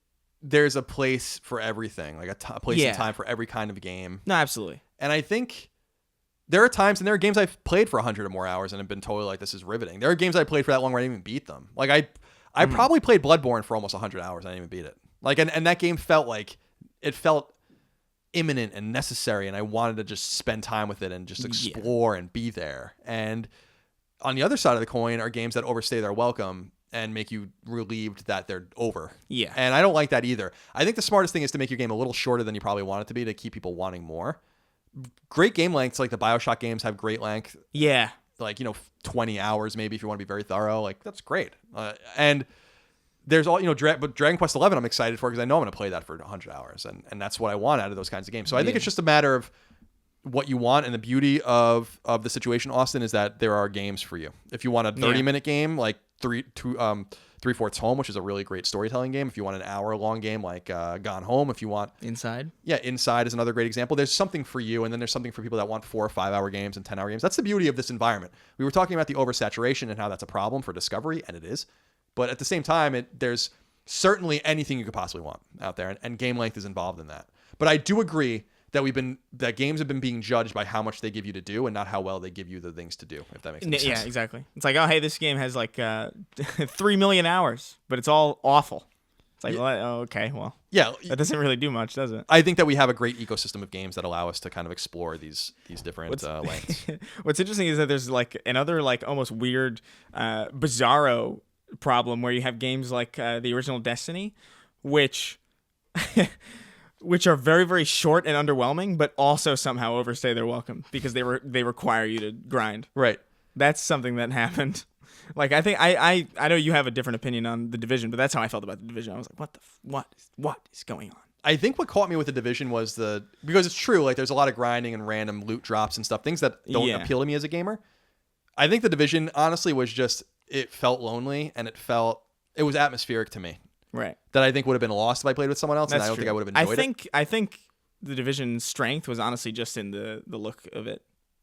there's a place for everything, like a place and time for every kind of game. No, absolutely. And I think there are times, and there are games I've played for 100 or more hours and have been totally like, this is riveting. There are games I played for that long where I didn't even beat them. Like I probably played Bloodborne for almost 100 hours and I didn't even beat it. Like, and that game felt imminent and necessary, and I wanted to just spend time with it and just explore and be there. And on the other side of the coin are games that overstay their welcome and make you relieved that they're over. Yeah. And I don't like that either. I think the smartest thing is to make your game a little shorter than you probably want it to be to keep people wanting more. Great game lengths, like the BioShock games have great length. Yeah. Like, 20 hours maybe if you want to be very thorough. Like, that's great. And there's all, but Dragon Quest 11 I'm excited for because I know I'm going to play that for 100 hours. And that's what I want out of those kinds of games. So I think it's just a matter of what you want. And the beauty of the situation, Austin, is that there are games for you. If you want a 30-minute game, like 3/4 Home, which is a really great storytelling game. If you want an hour-long game like Gone Home, if you want... Inside? Yeah, Inside is another great example. There's something for you, and then there's something for people that want 4 or 5-hour games and 10-hour games. That's the beauty of this environment. We were talking about the oversaturation and how that's a problem for discovery, and it is. But at the same time, there's certainly anything you could possibly want out there, and game length is involved in that. But I do agree that games have been being judged by how much they give you to do and not how well they give you the things to do, if that makes sense. Yeah, exactly. It's like, oh, hey, this game has like 3 million hours, but it's all awful. It's like, okay, well, yeah, that doesn't really do much, does it? I think that we have a great ecosystem of games that allow us to kind of explore these different lengths. What's interesting is that there's like another like almost weird, bizarro problem where you have games like the original Destiny, which are very, very short and underwhelming, but also somehow overstay their welcome because they require you to grind. Right. That's something that happened. Like, I think I know you have a different opinion on The Division, but that's how I felt about The Division. I was like, what is going on? I think what caught me with the Division was because it's true, like there's a lot of grinding and random loot drops and stuff, things that don't appeal to me as a gamer. I think the Division honestly was just, it felt lonely and it was atmospheric to me. Right. That I think would have been lost if I played with someone else, and I don't think I would have enjoyed it. I think the Division's strength was honestly just in the look of it.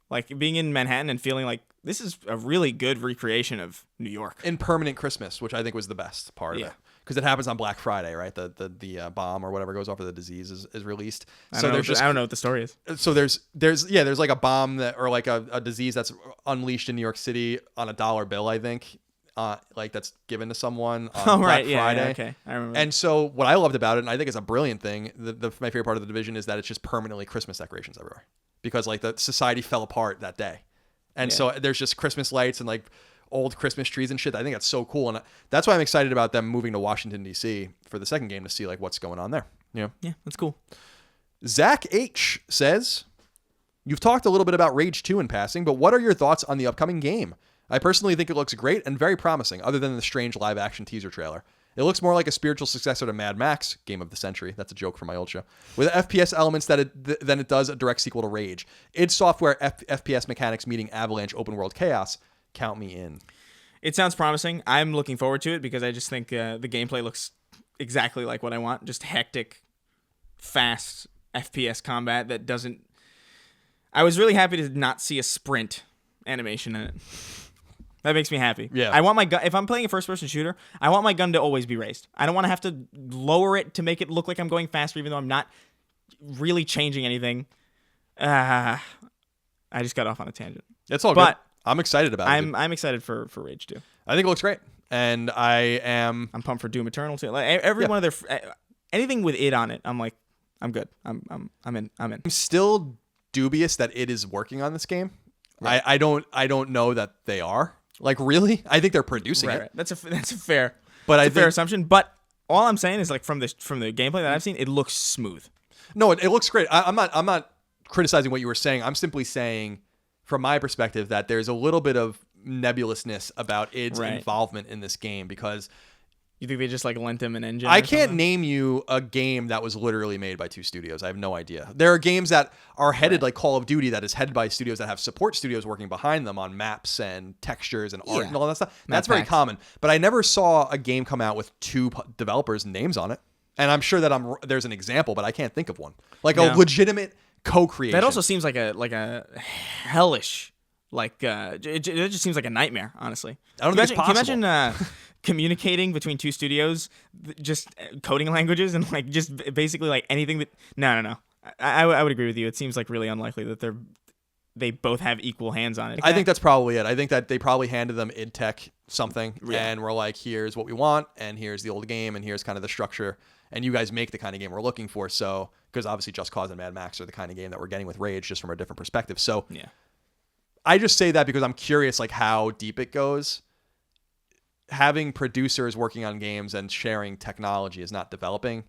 Like being in Manhattan and feeling like this is a really good recreation of New York. In permanent Christmas, which I think was the best part of it. Because it happens on Black Friday, right? The bomb or whatever goes off, or the disease is released. I don't know what the story is. So there's like a bomb or like a disease that's unleashed in New York City on a dollar bill, I think. Like that's given to someone on Black Friday. Yeah, okay. I remember. And so what I loved about it, and I think it's a brilliant thing, my favorite part of the Division is that it's just permanently Christmas decorations everywhere. Because like the society fell apart that day. And so there's just Christmas lights and like old Christmas trees and shit. I think that's so cool. And that's why I'm excited about them moving to Washington, D.C. for the second game to see like what's going on there. Yeah, that's cool. Zach H. says, you've talked a little bit about Rage 2 in passing, but what are your thoughts on the upcoming game? I personally think it looks great and very promising, other than the strange live-action teaser trailer. It looks more like a spiritual successor to Mad Max, Game of the Century. That's a joke from my old show. With FPS elements than it does a direct sequel to Rage. id Software FPS mechanics meeting Avalanche open world chaos. Count me in. It sounds promising. I'm looking forward to it because I just think the gameplay looks exactly like what I want. Just hectic, fast FPS combat that doesn't... I was really happy to not see a sprint animation in it. That makes me happy. Yeah. I want my gun. If I'm playing a first-person shooter, I want my gun to always be raised. I don't want to have to lower it to make it look like I'm going faster, even though I'm not really changing anything. I just got off on a tangent. It's all good. I'm excited about it. I'm excited for Rage 2. I think it looks great, and I'm pumped for Doom Eternal too. Like every one of their anything with id on it, I'm like, I'm good. I'm in. I'm still dubious that id is working on this game. Right. I don't know that they are. Like, really? I think they're producing it. Right. That's a fair, fair assumption. But all I'm saying is, like, from the gameplay that I've seen, it looks smooth. No, it looks great. I'm not criticizing what you were saying. I'm simply saying, from my perspective, that there's a little bit of nebulousness about id's involvement in this game because... You think they just like lent him an engine? I can't name you a game that was literally made by two studios. I have no idea. There are games that are headed like Call of Duty that is headed by studios that have support studios working behind them on maps and textures and art and all that stuff. That's very common. But I never saw a game come out with two developers' names on it. And I'm sure that there's an example, but I can't think of one. Like a legitimate co-creation. That also seems like a hellish, like it just seems like a nightmare. Honestly, I don't think it's possible. Can you imagine? Communicating between two studios, just coding languages and like just basically like anything that no. I would agree with you. It seems like really unlikely that they both have equal hands on it. I think that's probably it. I think that they probably handed them id Tech something and we're like, here's what we want and here's the old game and here's kind of the structure and you guys make the kind of game we're looking for. So because obviously Just Cause and Mad Max are the kind of game that we're getting with Rage, just from a different perspective. So I just say that because I'm curious like how deep it goes. Having producers working on games and sharing technology is not developing.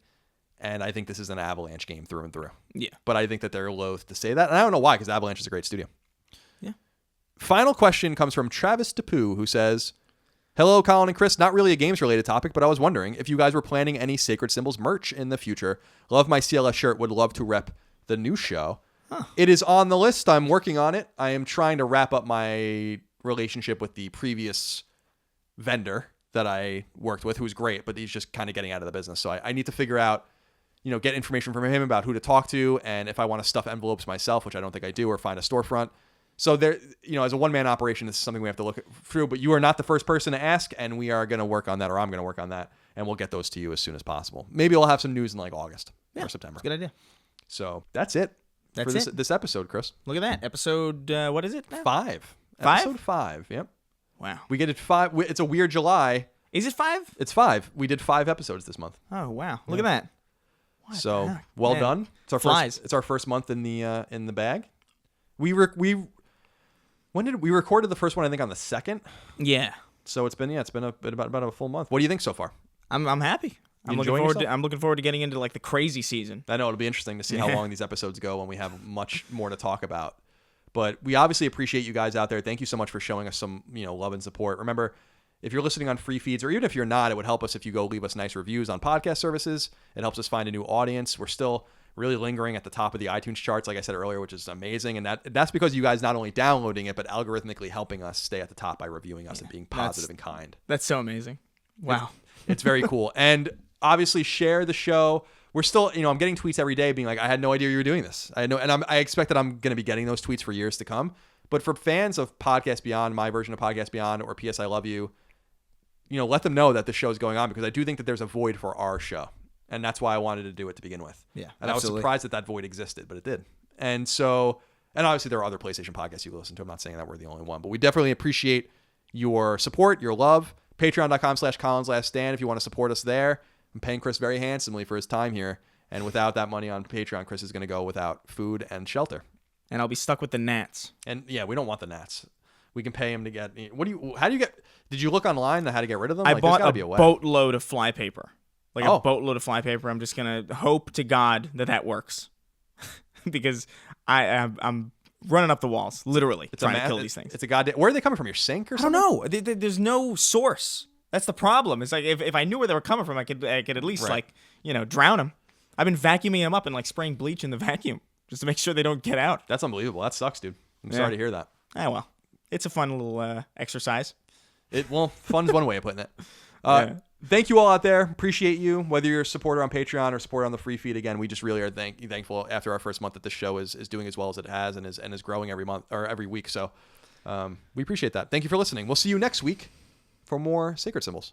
And I think this is an Avalanche game through and through. Yeah. But I think that they're loath to say that. And I don't know why, because Avalanche is a great studio. Yeah. Final question comes from Travis DePoo, who says, hello, Colin and Chris. Not really a games-related topic, but I was wondering if you guys were planning any Sacred Symbols merch in the future. Love my CLS shirt. Would love to rep the new show. Huh. It is on the list. I'm working on it. I am trying to wrap up my relationship with the previous vendor that I worked with, who was great, but he's just kind of getting out of the business. So I need to figure out, get information from him about who to talk to and if I want to stuff envelopes myself, which I don't think I do, or find a storefront. So there, as a one-man operation, this is something we have to look through, but you are not the first person to ask, and we are going to work on that, or I'm going to work on that, and we'll get those to you as soon as possible. Maybe we'll have some news in like August or September. That's a good idea. So that's it. That's for this episode, Chris. Look at that. Episode, what is it now? 5. Episode 5, yep. Wow. We get it 5. It's a weird July. Is it 5? It's 5. We did 5 episodes this month. Oh, wow. Look at that. So, well done. It's our first it's our first month in the bag. When did we recorded the first one, I think on the 2nd? Yeah. So it's been about a full month. What do you think so far? I'm happy. I'm looking forward to getting into like the crazy season. I know it'll be interesting to see how long these episodes go when we have much more to talk about. But we obviously appreciate you guys out there. Thank you so much for showing us some, love and support. Remember, If you're listening on free feeds, or even if you're not, it would help us if you go leave us nice reviews on podcast services. It helps us find a new audience. We're still really lingering at the top of the iTunes charts, like I said earlier, which is amazing. And that's because you guys not only downloading it, but algorithmically helping us stay at the top by reviewing us and being positive and kind. That's so amazing. Wow. It's very cool. And obviously share the show. We're still, I'm getting tweets every day being like, I had no idea you were doing this. I expect that I'm going to be getting those tweets for years to come. But for fans of Podcast Beyond, my version of Podcast Beyond, or PS I Love You, let them know that the show is going on, because I do think that there's a void for our show. And that's why I wanted to do it to begin with. Yeah, and absolutely. I was surprised that void existed, but it did. And so, and obviously there are other PlayStation podcasts you can listen to. I'm not saying that we're the only one, but we definitely appreciate your support, your love. Patreon.com/ColinsLastStand if you want to support us there. I'm paying Chris very handsomely for his time here. And without that money on Patreon, Chris is going to go without food and shelter. And I'll be stuck with the gnats. And yeah, we don't want the gnats. We can pay him to get. Did you look online on how to get rid of them? I bought a boatload of flypaper. A boatload of flypaper. I'm just going to hope to God that works. Because I'm running up the walls, literally, trying to kill these things. It's a goddamn. Where are they coming from? Your sink or something? I don't know. There's no source. That's the problem. It's like if I knew where they were coming from, I could at least drown them. I've been vacuuming them up and spraying bleach in the vacuum just to make sure they don't get out. That's unbelievable. That sucks, dude. I'm sorry to hear that. Ah, well, it's a fun little exercise. Fun's one way of putting it. Thank you all out there. Appreciate you, whether you're a supporter on Patreon or supporter on the free feed. Again, we just really are thankful after our first month that this show is doing as well as it has and is growing every month or every week. So we appreciate that. Thank you for listening. We'll see you next week for more Sacred Symbols.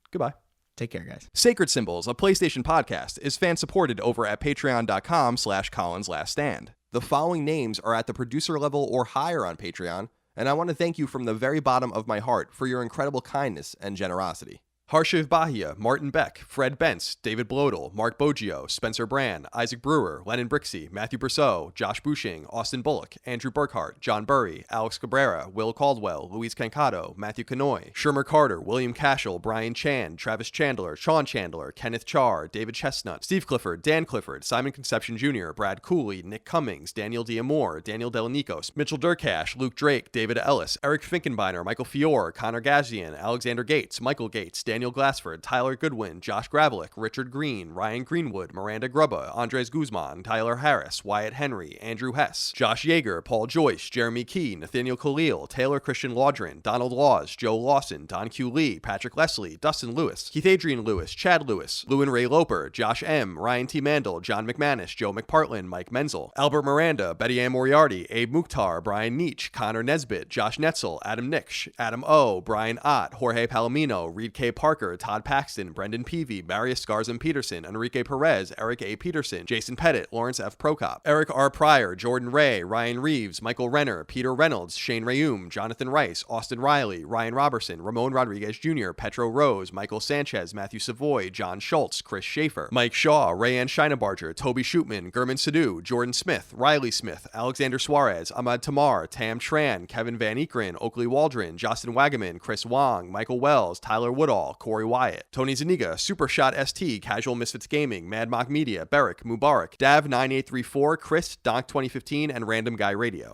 Goodbye. Take care, guys. Sacred Symbols, a PlayStation podcast, is fan-supported over at patreon.com/ColinsLastStand. The following names are at the producer level or higher on Patreon, and I want to thank you from the very bottom of my heart for your incredible kindness and generosity. Harshiv Bahia, Martin Beck, Fred Bentz, David Blodel, Mark Boggio, Spencer Brand, Isaac Brewer, Lennon Brixey, Matthew Brousseau, Josh Bushing, Austin Bullock, Andrew Burkhart, John Burry, Alex Cabrera, Will Caldwell, Luis Cancato, Matthew Canoy, Shermer Carter, William Cashel, Brian Chan, Travis Chandler, Sean Chandler, Kenneth Charr, David Chestnut, Steve Clifford, Dan Clifford, Simon Conception Jr., Brad Cooley, Nick Cummings, Daniel Diamore, Daniel Delanikos, Mitchell Durkash, Luke Drake, David Ellis, Eric Finkenbeiner, Michael Fiore, Connor Gazian, Alexander Gates, Michael Gates, Daniel Glassford, Tyler Goodwin, Josh Gravelick, Richard Green, Ryan Greenwood, Miranda Grubba, Andres Guzman, Tyler Harris, Wyatt Henry, Andrew Hess, Josh Yeager, Paul Joyce, Jeremy Key, Nathaniel Khalil, Taylor Christian Laudrin, Donald Laws, Joe Lawson, Don Q. Lee, Patrick Leslie, Dustin Lewis, Keith Adrian Lewis, Chad Lewis, Lewin Ray Loper, Josh M., Ryan T. Mandel, John McManus, Joe McPartlin, Mike Menzel, Albert Miranda, Betty Ann Moriarty, Abe Mukhtar, Brian Nietzsche, Connor Nesbitt, Josh Netzel, Adam Nix, Adam O., Brian Ott, Jorge Palomino, Reed K. Parker, Todd Paxton, Brendan Peavy, Marius Scarzam Peterson, Enrique Perez, Eric A. Peterson, Jason Pettit, Lawrence F. Prokop, Eric R. Pryor, Jordan Ray, Ryan Reeves, Michael Renner, Peter Reynolds, Shane Rayum, Jonathan Rice, Austin Riley, Ryan Robertson, Ramon Rodriguez Jr., Petro Rose, Michael Sanchez, Matthew Savoy, John Schultz, Chris Schaefer, Mike Shaw, Rayanne Scheinebarger, Toby Shootman, Gurman Sadhu, Jordan Smith, Riley Smith, Alexander Suarez, Ahmad Tamar, Tam Tran, Kevin Van Ekeren, Oakley Waldron, Justin Wagaman, Chris Wong, Michael Wells, Tyler Woodall, Corey Wyatt, Tony Zuniga, Supershot ST, Casual Misfits Gaming, Mad Mock Media, Beric, Mubarak, Dav9834, Chris, Donk2015, and Random Guy Radio.